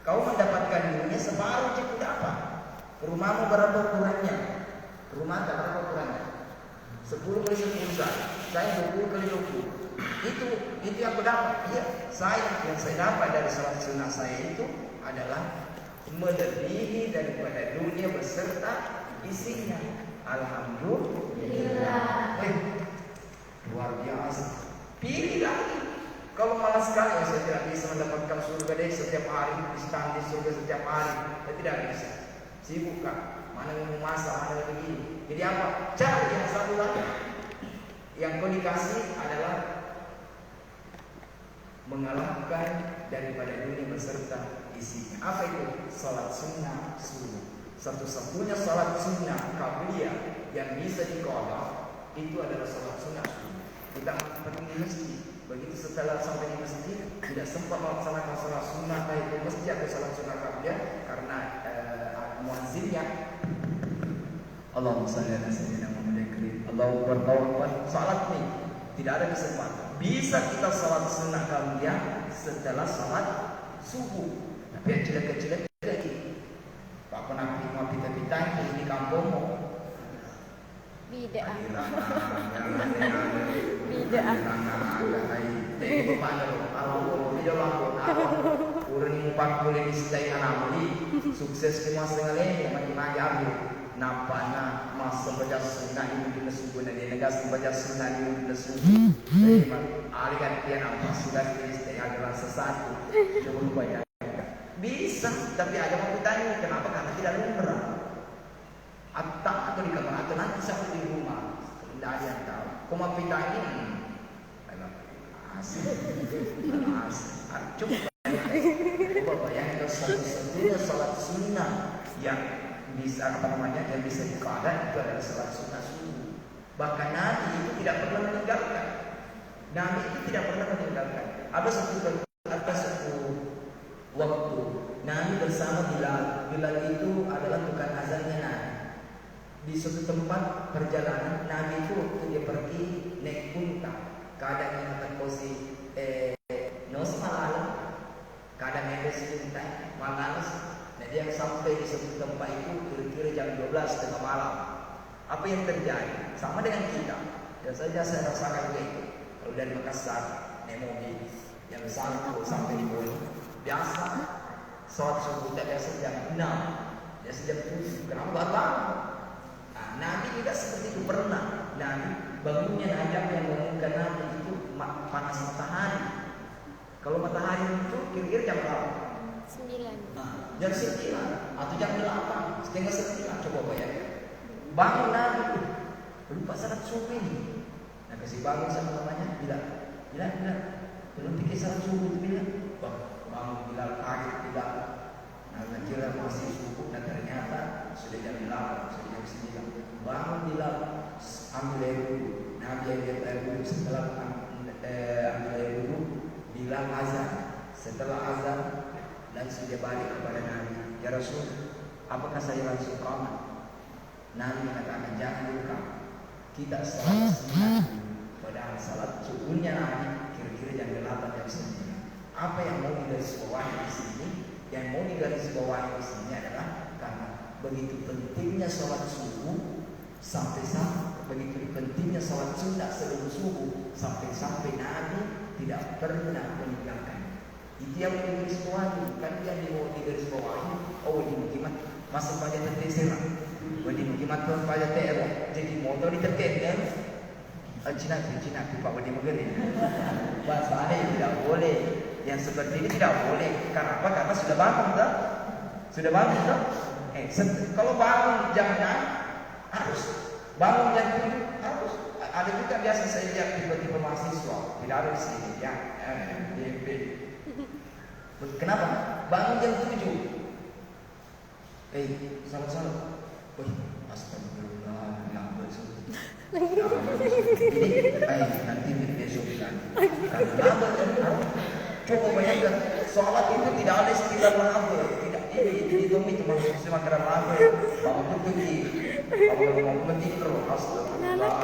kau mendapatkan dunia separuh cukup dapat. Rumahmu berapa ukurannya? Rumah berapa ukurannya? 10 kali 10 saya 20 kali 20. Itu yang aku dapat. Iya, yang saya dapat dari sholat sunnah saya itu adalah melebihi daripada dunia beserta isinya. Alhamdulillah. Luar biasa. Pilih lagi. Kalau malas sekali, saya tidak bisa mendapatkan surga deh setiap hari, di surga setiap hari. Saya tidak bisa. Sibuk kan? Mana yang mau masak, mana yang begini. Jadi apa? Cari yang satu lagi. Yang kau dikasih adalah mengalahkan daripada dunia beserta isinya. Apa itu? Salat sunnah subuh. Satu-satunya salat sunnah qabliyah yang bisa diqadha itu adalah salat sunnah subuh. Kita pergi di masjid. Begitu setelah sampai di masjid tidak sempat melaksanakan salat sunnah baik di masjid atau salat sunnah qabliyah karena muazzinnya Allahumma shalli ala sayyidina Muhammad. Allahu akbar. Salat nih tidak ada kesempatan. Bisa kita salat sunnah qabliyah setelah salat subuh. Tapi yang jelek-jelek lagi. Pak penapi mau pita-pita ini kampungmu. Bid'ah. Sukses semua setengah lain magi-magi ambil napana masa baca sunnah ini di subuh dan negas baca sunnah ini di subuh. Alihkan dia apa sudah istri adalah sesuatu coba baca bisa, tapi ada mau tanya kenapa? Karena tidak lumrah. Atau di kamar atau nanti sampai di rumah tidak ada yang tahu. Kau mau pindah ini? Coba bayangkan satu-satunya salat sunnah yang bisa yang bisa diqadha itu adalah salat sunnah subuh. Bahkan Nabi itu tidak pernah meninggalkan. Ada satu waktu Nabi bersama Bilal. Bilal itu adalah tukang azannya Nabi. Di suatu tempat perjalanan Nabi itu waktu dia pergi naik unta, keadaannya akan posisi nos malam, keadaan yang unta malas. Nah dia sampai di suatu tempat itu kira-kira jam 12 tengah malam. Apa yang terjadi? Sama dengan kita. Dan saya rasakan begitu. Kalau dari Makassar naik mobil jam 1 sampai di Bali, biasa sholat subuh tak biasa jam 6, biasa jam 7. Kenapa batal? Nabi juga seperti itu pernah. Nabi bangunnya najam yang bangunkan Nabi itu panas matahari. Kalau matahari itu kira-kira jam berapa? 9. Jam 9 atau jam 8, setengah 9. Coba bayangkan. Bangun Nabi, lupa salat subuh ini. Nah kasih bangun sama namanya Bilal. Belum pikir salat subuh itu Bilal. Bangun Bilal kaget Bilal. Nah kira masih subuh dan ternyata sudah jam 8, sudah jam 9. Bangun Bilal, ambil air wudhu. Nabi ambil air wudhu. Setelah ambil air wudhu, Bilal azan. Setelah azan, langsung dia balik kepada Nabi. Ya Rasul, apakah saya langsung qamat? Nabi mengatakan jangan dulu kamu. Kita salat sunnah padahal salat subuhnya Nabi kira-kira jam 8 jam 9. Apa yang mau digarisbawahi di sini? Yang mau digarisbawahi di sini adalah karena begitu pentingnya salat subuh sampai begitu pentingnya salat sunnah sebelum subuh sampai Nabi tidak pernah meninggalkan. Itu yang digarisbawahi, kan yang mau digarisbawahi. Oh ini gimana? Masuk pada terserah. Bodi mukimat pun pada ter, jadi motor di terkait kan? Cina, Pak Bodi Mugeri. Bahasa ada yang tidak boleh, yang seperti ini tidak boleh. Karena apa? Karena sudah bangun, tak? Sudah bangun, tak? Kalau bangun jangan harus bangun jam 7 harus. Ada juga biasa saya lihat tiba-tiba mahasiswa tidak ada di sini, ya. DP. Kenapa? Bangun jam 7. Salat. Wih, astagfirullah, lambat sudah. Ini, nanti besok diganti. Karena lambat kan, coba bayangkan, sholat itu tidak ada istilah lambat. Tidak, ini demi teman muslim akan lambat. Bangun itu tinggi, bangun mentik terus. Astagfirullah.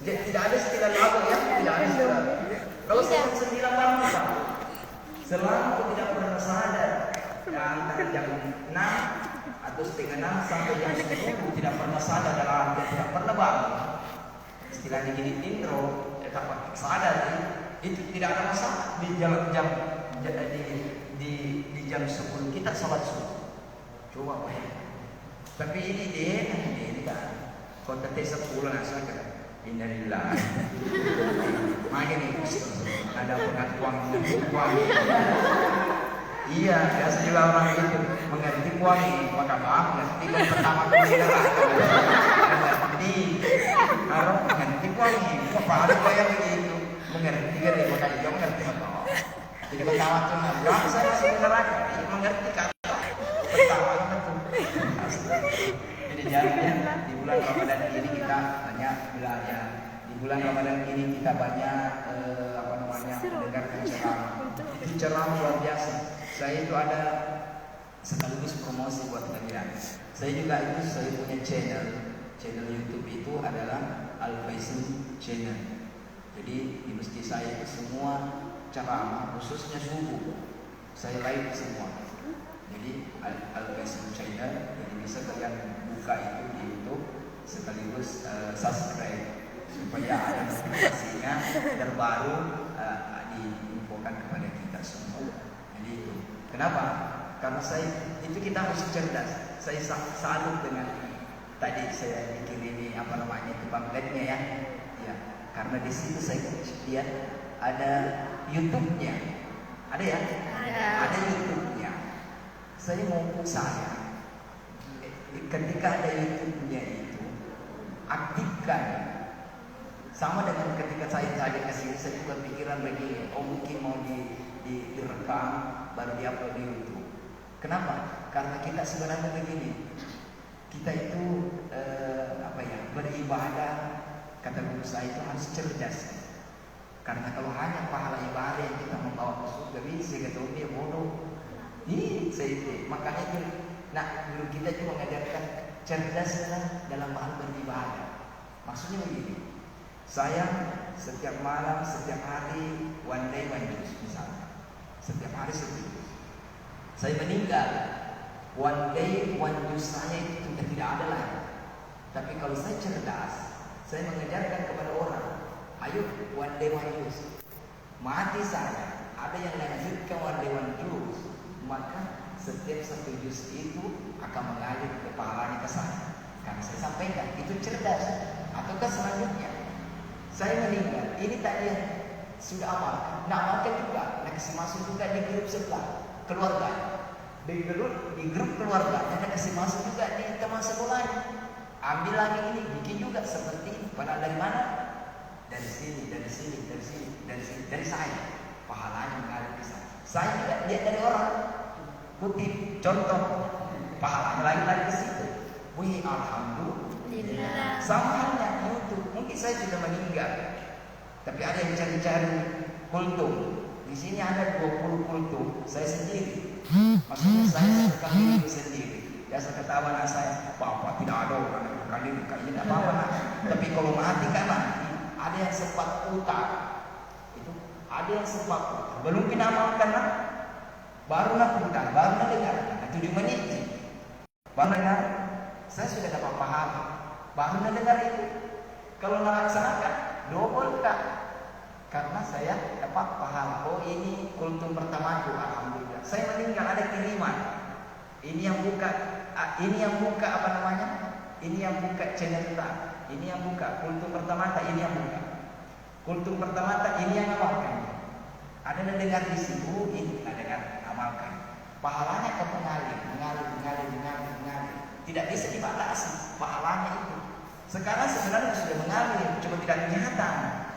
Tidak ada istilah lambat ya, tidak ada istilah. Kalau sholat 9 bangun, Pak. Selama tidak pernah sadar. Antara jam 6 atau setengah 6 sampai jam 10 tidak pernah sadar dalam arti tidak pernah bangun. Istilahnya gini intro, tak sadar itu tidak ada masalah di jam 10 kita sholat subuh. Coba apa ya? Tapi ini kan kota T10 langsung kan. Innalillah. Makanya nih ada pengakuan. Iya, biasa juga orang itu mengerti kuali, maka maaf ngerti kan pertama kali neraka. Mengerti, harus mengerti kuali, apa ada kayak begitu, mengerti kan, maka juga mengerti apa. Jadi pertama tuh nggak saya masuk neraka, mengerti kata pertama itu. Jadi jangan di bulan Ramadan ini kita banyak belajar. Di bulan Ramadan ini kita banyak mendengarkan ceramah. Itu ceramah luar biasa. Saya itu ada sekaligus promosi buat kalian. Saya punya channel YouTube itu adalah Al Faisal Channel. Jadi di masjid saya itu semua ceramah khususnya subuh saya live semua. Jadi Al Faisal Channel, jadi bisa kalian buka itu di YouTube sekaligus subscribe supaya ada notifikasinya terbaru diinfokan kepada kita semua. Jadi itu. Kenapa? Karena itu kita harus cerdas. Saya salut dengan tadi saya bikin ini itu pamfletnya ya. Ya, karena di situ saya lihat ada YouTube-nya. Ada ya? Ada YouTube-nya. Saya mau ketika ada YouTube-nya itu aktifkan. Sama dengan ketika saya tadi kesini, saya juga pikiran begini, mungkin mau direkam baru diupload di YouTube. Kenapa? Karena kita sebenarnya begini, kita itu beribadah, kata guru saya itu harus cerdas. Karena kalau hanya pahala ibadah yang kita membawa ke surga, bisa ketemu dia bodoh. Makanya guru kita juga mengajarkan cerdas dalam hal beribadah. Maksudnya begini. Saya setiap malam, setiap hari, one day one juice misalnya. Setiap hari seperti saya meninggal, one day one juice saya itu sudah tidak ada lagi. Tapi kalau saya cerdas, saya mengajarkan kepada orang, ayo one day one juice. Mati saya, ada yang lanjutkan one day one juice, maka setiap satu jus itu akan mengalir ke pahalanya ke saya. Karena saya sampaikan, itu cerdas. Ataukah selanjutnya saya meninggal, ini tadi sudah amal, amalkan juga, kasih masuk juga di grup sebelah keluarga, di grup keluarga, kasih masuk juga di teman sekolah. Ambil lagi ini, bikin juga seperti ini. Padahal dari mana? Dari sini, dari saya. Pahalanya mengalir ke saya. Saya juga lihat dari orang, kutip contoh, pahalanya lagi ke situ. Wih, alhamdulillah. Sama halnya YouTube. Mungkin saya sudah meninggal, tapi ada yang cari-cari kultum. Di sini ada 20 kultum. Saya sendiri. Maksudnya saya sedekah diri sendiri. Biasa ketawa anak saya, Bapak tidak ada orang kali ini tidak apa-apa. Tapi kalau mati kan nanti ada yang sempat utang. Itu ada yang sempat utang. Belum kita amalkan baru nak utang, baru nak dengar. 7 menit. Baru dengar. Saya sudah dapat pahala. Baru nak dengar itu. Kalau nak laksanakan, double tak? Karena saya dapat pahala. Oh, ini kultum pertama itu, alhamdulillah. Saya meninggal ada kiriman. Ini yang buka ini yang buka apa namanya? Ini yang buka channel kita. Ini yang buka kultum pertama, ini yang buka. Kultum pertama ini yang amalkan. Ada yang dengar di situ, ini kita dengar amalkan. Pahalanya kau mengalir. Tidak bisa dibatasi pahalanya itu. Sekarang sebenarnya sudah mengalir, cuma tidak kelihatan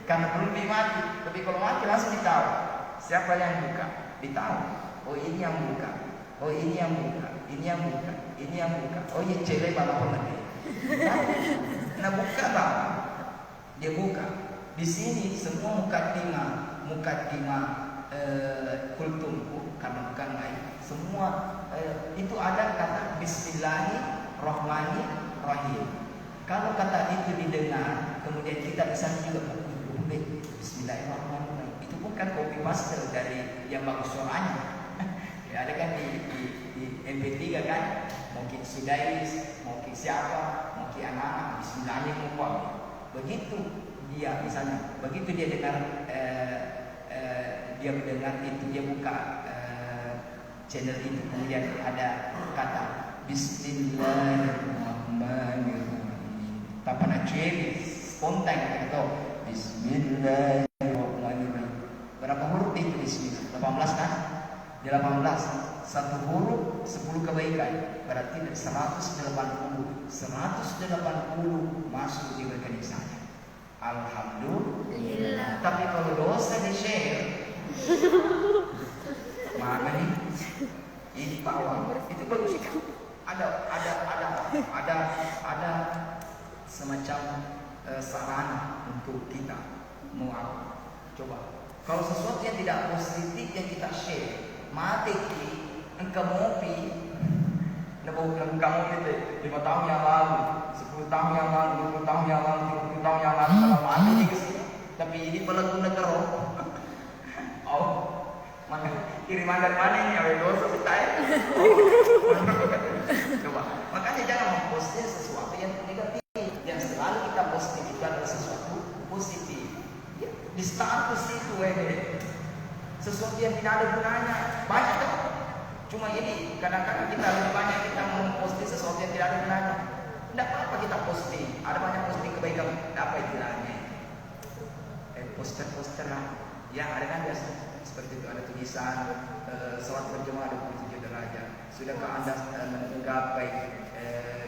karena belum mati. Tapi kalau mati langsung ditahu siapa yang buka, ditahu. Oh ini yang buka, oh ini yang buka, ini yang buka, ini yang buka. Oh iya cewek malah lagi. Nah buka bang, dia buka. Di sini semua mukaddimah kultumku karena bukan lain. Semua itu ada kata Bismillahirrahmanirrahim. Kalau kata itu didengar, kemudian kita di sana juga Bismillahirrahmanirrahim. Itu bukan copy paste dari yang bagus suaranya. Ya, ada kan di MP3 kan, mungkin Sudais, mungkin siapa, mungkin anak-anak Bismillahirrahmanirrahim. Begitu dia misalnya, begitu dia dengar dia mendengar itu, dia buka channel itu, kemudian ada kata Bismillahirrahmanirrahim. Tapana cuy, spontan gitu. Bismillahirrahmanirrahim. Berapa huruf itu Bismillah? 18 kan? Di 18 satu huruf 10 kebaikan. Berarti 180 masuk di bagian sana. Alhamdulillah. Tapi kalau dosa di share, mana nih? Ini bawah. Itu bagus. Ada semacam sarana untuk kita mau apa? Coba. Kalau sesuatu yang tidak positif yang kita share, mati engkau ngopi. Engkau ngopi 5 tahun yang lalu, 10 tahun yang lalu, 20 tahun yang lalu, 30 tahun yang lalu, kalau mati di kesini. Tapi ini pelaku negara. Oh, mana kiriman dari mana ini? Awe dosa kita ya. Coba. Makanya jangan memposting sesuatu yang negatif. Yang selalu kita posting itu adalah sesuatu positif. Ya, di status itu sesuatu yang tidak ada gunanya. Banyak kan? Cuma ini kadang-kadang kita lebih banyak kita memposting sesuatu yang tidak ada gunanya. Tidak apa-apa kita posting. Ada banyak posting kebaikan. Apa istilahnya? Poster-poster lah. Ya ada kan biasa seperti itu, ada tulisan salat berjamaah 27 derajat. Sudahkah Anda menggapai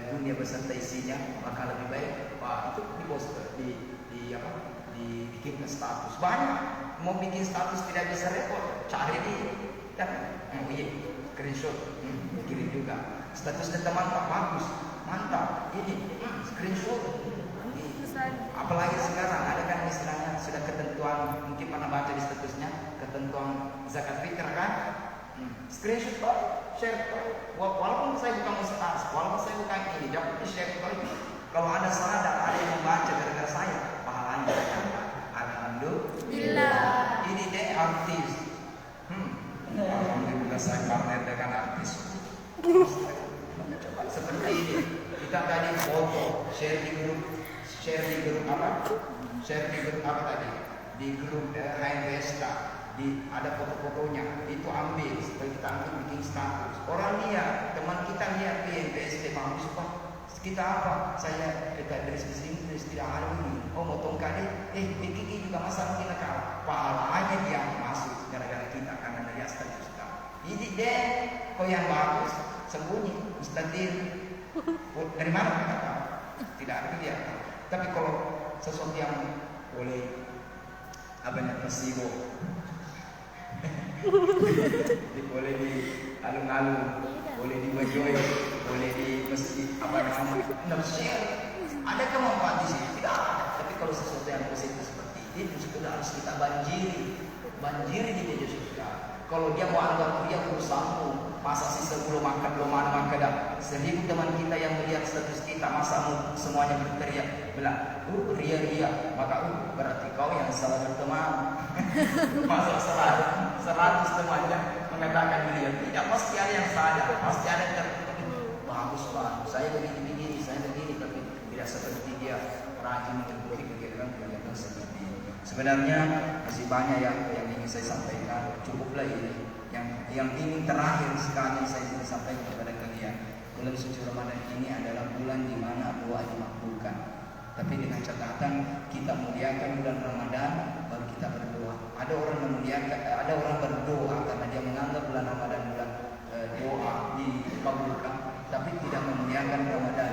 dunia beserta isinya, maka lebih baik itu di poster, dibikin status. Banyak mau bikin status tidak bisa repot, cari di screenshot, kirim juga. Statusnya teman tak bagus, mantap, ini screenshot. Apalagi sekarang ada kan istilahnya sudah ketentuan, mungkin pernah baca di statusnya ketentuan zakat fitrah kan, screenshot kok, share kok. Walaupun saya bukan ustaz, walaupun saya bukan ini, dapat di share kok. Kalau ada sadar, ada yang membaca gara-gara saya, pahalanya akan alhamdulillah. Ini deh artis. Alhamdulillah saya partner dengan artis. Coba seperti ini, kita tadi foto, share di grup apa tadi? Di grup HMBSK, ada foto-fotonya, itu ambil supaya kita ambil bikin status. Orang lihat, teman kita lihat di HMBSK bagus pak. Kita apa? Saya dari sini tidak ada ini. Oh mau tongkat Kiki juga masa kita kalah. Pahalanya dia masuk gara-gara kita karena dia status kita. Ini deh, kau yang bagus sembunyi, mustatir. Dari mana kita tahu? Tidak ada dia. Tapi kalau sesuatu yang boleh placebo, boleh di alun-alun, boleh di bajoy, boleh di masjid ada kemanfaat di sini? Tidak ada. Tapi kalau sesuatu yang positif seperti ini sudah harus kita banjiri di media sosial. Kalau dia mau anggap dia perlu sambung, masa sih sebelum makan belum ada makan dah. 1000 teman kita yang melihat status kita, masa semuanya berteriak bilang, ria, maka berarti kau yang salah berteman. Masa 100 temannya mengatakan dia tidak, pasti ada yang salah, pasti ada yang bagus pak, saya begini, tapi tidak seperti dia rajin mengikuti kegiatan seperti ini. Sebenarnya masih banyak yang ingin saya sampaikan, cukuplah ini yang ingin terakhir sekali saya ingin sampaikan kepada kalian. bulan suci Ramadan ini adalah bulan di mana doa dimakbulkan. Tapi dengan catatan kita muliakan bulan Ramadan baru kita berdoa. Ada orang memuliakan, ada orang berdoa karena dia menganggap bulan Ramadan bulan doa dikabulkan, tapi tidak memuliakan Ramadan.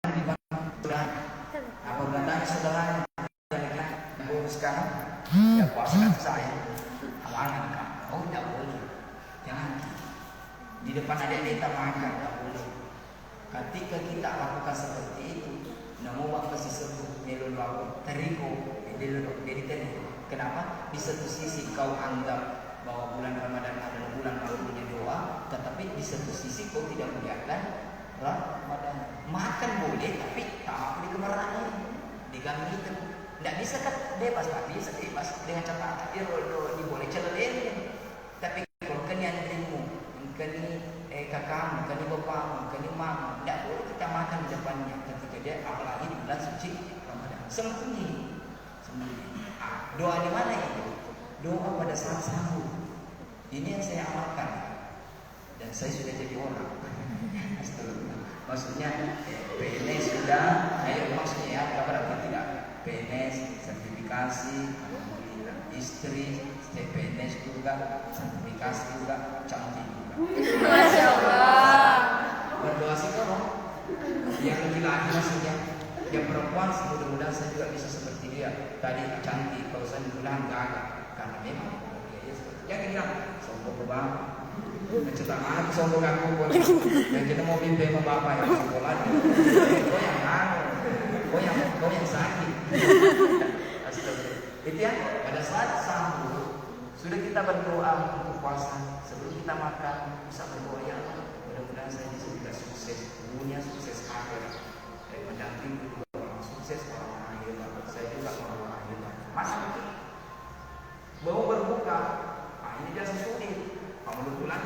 Di mana bulan? Apa bulan sederhana? Sekarang ya puasa kata saya, halangan kau tidak boleh, jangan. Di depan ada yang kita makan, tidak boleh. Ketika kita lakukan seperti itu, namun waktu disebut melon lawan teriko, jadi kenapa? Di satu sisi kau anggap bahwa bulan Ramadan adalah bulan makbulnya doa, tetapi di satu sisi kau tidak melihatkan Ramadan. Makan boleh, tapi tak mampu dikemarahin, diganggu itu. Tidak bisa kan bebas, tak bisa bebas dengan catatan dia boleh celelin. Tapi kalau kena dirimu, kena kakakmu, kena bapakmu, kena mama, tidak boleh kita makan di depannya ketika dia apalagi di bulan suci Ramadan. Sembunyi. Doa di mana itu? Doa pada saat sahur. Ini yang saya amalkan dan saya sudah jadi orang. Maksudnya PNS sudah, maksudnya ya, bukan berarti tidak. PNS, sertifikasi, istri, PNS juga, sertifikasi juga, cantik juga. Masya Allah. Berdoa sih kalau yang laki-laki maksudnya, yang perempuan mudah-mudahan saya juga bisa seperti dia. Tadi cantik, kalau saya bilang gagah, karena memang dia seperti yang bilang sombong bang. Mencetak anak sombong aku pun. Yang kita mau mimpi sama bapak yang sekolah, kau yang anu, kau yang sakit. Itu ya, pada saat sahur sudah kita berdoa untuk puasa. Sebelum kita makan bisa berdoa ya Allah, mudah-mudahan saya bisa sukses dunia, sukses akhirat. Dan mendampingi kedua orang sukses orang akhirat. Saya juga orang akhirat. Masa mau berbuka, ini biasa sulit. Kamu bulan.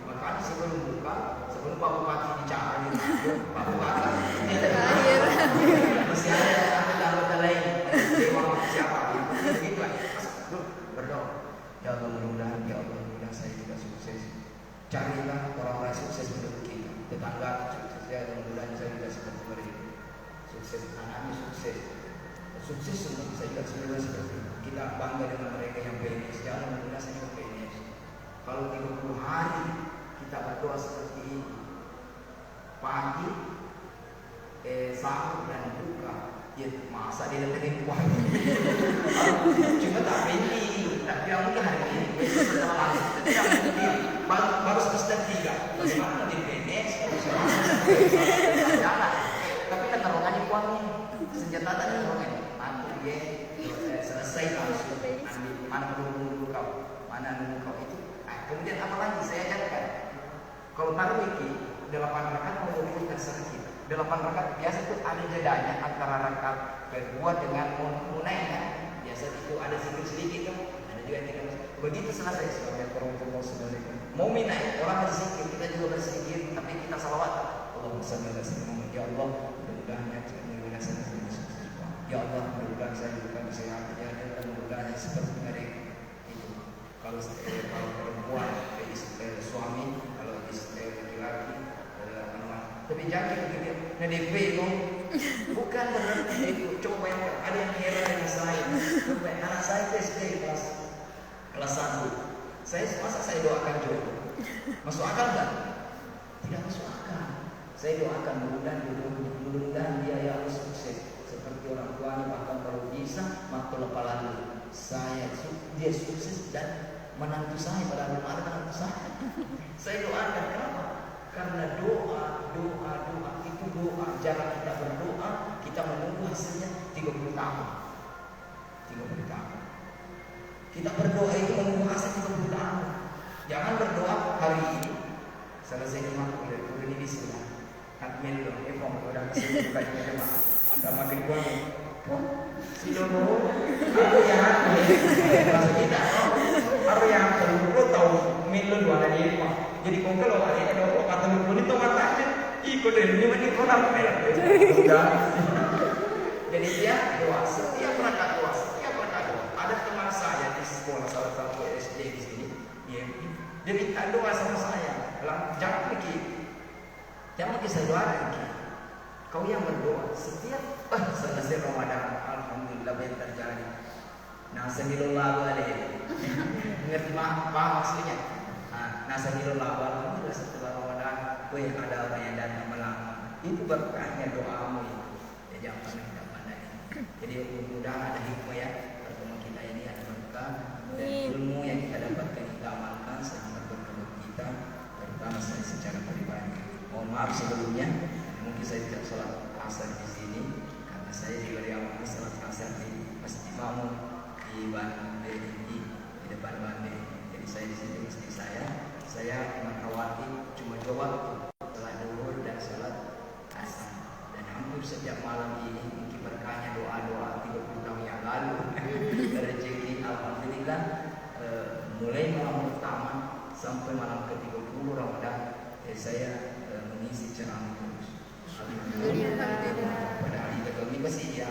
Makanya sebelum buka, sebelum Pak Bupati bicara, Pak Bupati masih ada anggota lain. Dewa siapa? Begitu aja. Berdoa. Ya Allah mudah-mudahan, ya Allah mudah-mudahan saya juga sukses. Carilah orang-orang sukses menurut kita. Tetangga sukses ya, mudah-mudahan saya juga seperti mereka. Sukses, anaknya sukses. Sukses semua saya juga seperti kita bangga dengan mereka yang PNS. Jangan mudah-mudahan saya juga PNS. Kalau 30 hari kita berdoa seperti ini, pagi, sahur dan buka, ya masa dia datangin puasa. Cuma tak pilih, tak bilang mungkin hari ini setelah langsung, tidak mungkin. Baru semester 3, bagaimana di PNS? Jangan. Tapi kan terowongan uangnya, senjata tadi terowongan. Nanti dia selesai langsung ambil mana dulu kau, mana dulu kau itu. Kemudian apa lagi saya ajarkan? Kalau tarawih 8 rakaat mau menurunkan sedikit. 8 rakaat biasa itu ada jedanya antara rakaat kedua dengan mulainya. Biasa itu ada sedikit tuh, ada juga yang tidak. Begitu selesai mau minai orang berzikir, kita juga berzikir, tapi kita salawat. Allahumma shalli ala sayyidina ya Allah, mudah-mudahan saya ya Allah, mudah-mudahan saya juga kesehatan ya, dan mudah-mudahan seperti mereka itu. Kalau perempuan suami, kalau istri laki-laki tapi jangan begitu ngedp itu bukan berarti itu. Coba yang ada yang heran dengan saya. Coba anak saya SD kelas 1, masa saya doakan jodoh masuk akal nggak? Tidak masuk akal. Saya doakan mudah-mudahan dia yang sukses seperti orang tuanya, bahkan kalau bisa maka lalu dia sukses dan menantu saya pada menantu saya. Saya doakan kenapa? Karena doa itu doa. Jangan kita berdoa kita menunggu hasilnya 30 tahun. 30 tahun. Kita berdoa itu menunggu hasil 30 tahun. Jangan berdoa hari ini selesai dimakbul ini bisa. Admin loh, udah kesini bukan jemaah. Enggak makin kuat. Si Dono, aku yang maksud kita, aku yang perlu tahu minum dua dari ini. Jadi kau kalau ada yang ada kata minum itu matanya, ikut dari ini mana kau nampak ya? Jadi dia doa setiap rakaat doa, ada teman saya di sekolah salah satu SD di sini, dia minta doa sama saya. Jangan pergi saya doa lagi. Kau yang berdoa setiap selesai Ramadan, alhamdulillah banyak terjadi. Nasamilullahu alaihi. Ngerti paham maksudnya? Nasamilullahu alhamdulillah setelah Ramadan, ada orang yang datang melamar. Itu berkahnya doamu itu. Ya jangan pernah kita pandai. Jadi mudah-mudahan ada hikmah ya. Pertemuan kita ini ada berkah dan ilmu yang kita dapatkan kita amalkan sehingga berkah kita, terutama saya secara pribadi. Mohon maaf sebelumnya, mungkin saya tidak sholat asar di sini karena saya diberi amanah sholat asar di Masjid Makmum di Bandung di depan Bandung. Jadi saya di sini istri saya mengawati cuma 2 waktu, sholat zuhur dan sholat asar. Dan hampir setiap malam ini mungkin berkahnya doa-doa 30 tahun yang lalu rezeki alhamdulillah mulai malam pertama sampai malam ke-30 Ramadan saya mengisi ceramah terus. Pada hari ketemu pasti ya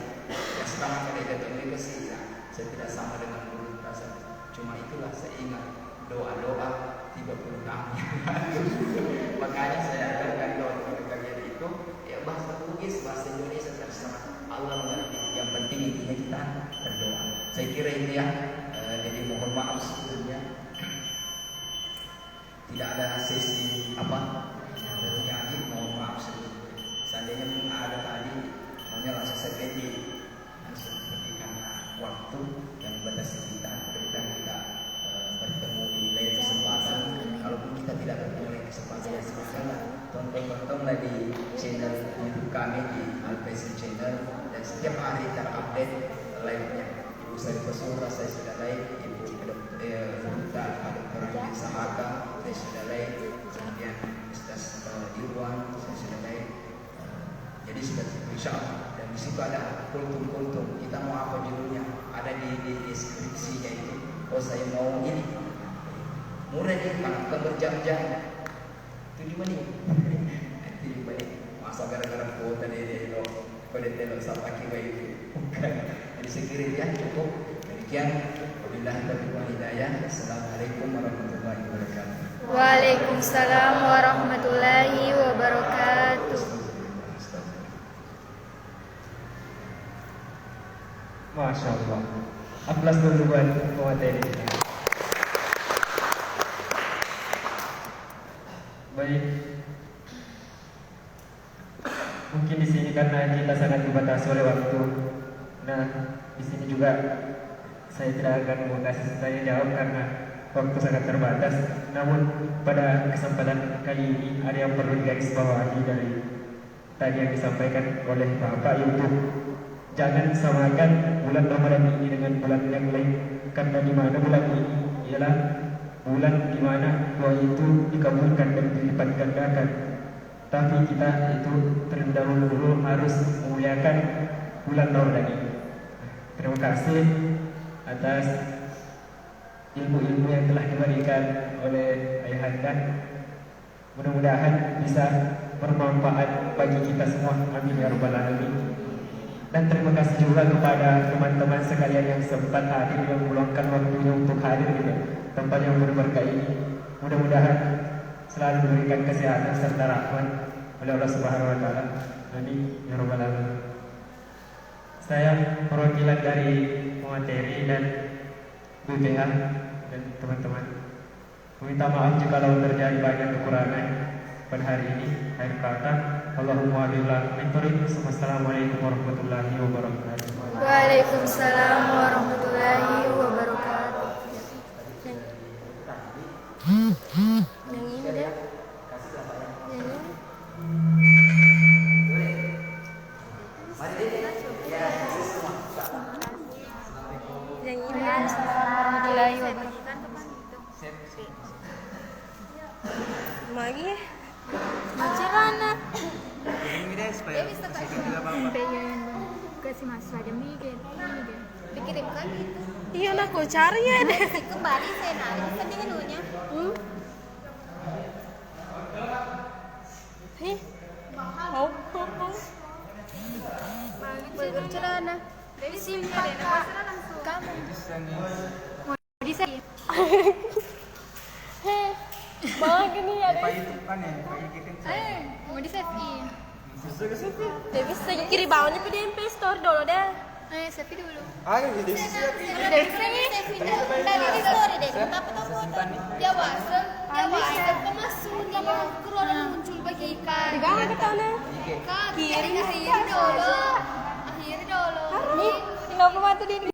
setengah kali ketemu pasti ya. Saya tidak sama dengan guru rasa. Cuma itulah saya ingat doa-doa 30 tahun yang lalu. Makanya saya ajarkan doa kepada kalian itu ya bahasa Bugis, bahasa Indonesia terserah Allah mengerti. Yang penting intinya kita berdoa. Saya kira ini ya. Jadi mohon maaf sebelumnya tidak ada sesi nyanyi, mohon maaf sebelumnya. Seandainya pun ada tadi, maunya langsung saya pending. Seperti karena waktu dan batasi kita, kemudian kita bertemu di lain kesempatan. Kalaupun kita tidak bertemu di kesempatan yang silakan tonton di channel YouTube kami di Alpesi Channel dan setiap hari terupdate live-nya. Ibu saya Basura saya sudah live, Ibu Dr. Rahim Sahaka saya sudah live, kemudian Ustaz Irwan saya sudah live. Jadi sudah insya Allah. Dan di situ ada kultum. Kita mau apa judulnya? Ada di deskripsinya itu. Oh saya mau ini. Murah nih, bukan berjam-jam. 7 menit. 7 menit. Masa gara-gara kuota di pada telur sampai kira itu. Bukan. Jadi sekiranya cukup. Demikian. Wabillahi taufiq wal hidayah. Assalamualaikum warahmatullahi wabarakatuh. Waalaikumsalam warahmatullahi wabarakatuh. Masya Allah. Aplaus dulu buat pemateri. Baik. Mungkin di sini karena kita sangat dibatasi oleh waktu. Nah, di sini juga saya tidak akan mengasih tanya jawab karena waktu sangat terbatas. Namun pada kesempatan kali ini ada yang perlu digarisbawahi dari tadi yang disampaikan oleh Bapak Ibu. Jangan samakan bulan Ramadan ini dengan bulan yang lain, karena di mana bulan ini ialah bulan di mana doa itu dikabulkan dan dilipat gandakan. Tapi kita itu terlebih dahulu harus memuliakan bulan Ramadan ini. Terima kasih atas ilmu-ilmu yang telah diberikan oleh Ayahanda. Mudah-mudahan bisa bermanfaat bagi kita semua. Amin ya rabbal alamin. Dan terima kasih juga kepada teman-teman sekalian yang sempat hadir, yang meluangkan waktunya untuk hadir di tempat yang berberkah ini. Mudah-mudahan selalu diberikan kesehatan serta rahmat oleh Allah Subhanahu wa taala. Amin ya rabbal alamin. Saya perwakilan dari pemateri dan BPH dan teman-teman. Meminta maaf jika terjadi banyak kekurangan pada hari ini. Akhir kata, Allahumma billahi min tariq. Assalamualaikum warahmatullahi wabarakatuh. Waalaikumsalam warahmatullahi wabarakatuh. Yang ini deh. Yang ini warahmatullahi wabarakatuh. Lagi Macerana. Kasih mas saja Miguel. Dikirimkan itu. Iya lah, kau cari ya deh. Kembali saya nanya tadi menunya. Mau. Burger celana. Dari simpan kamu. Mau di save. Bang gini ada. Mau di save in. Dia bisa kiri bawahnya di MP Store dulu deh. Save dulu. Di Save in. Dari di story deh. Tapi tahu foto. Dia WhatsApp. Masuk nama keluar muncul bagi ikan. Gak ke sana. Kiri dulu. Akhir dulu. Nih, kenapa mati di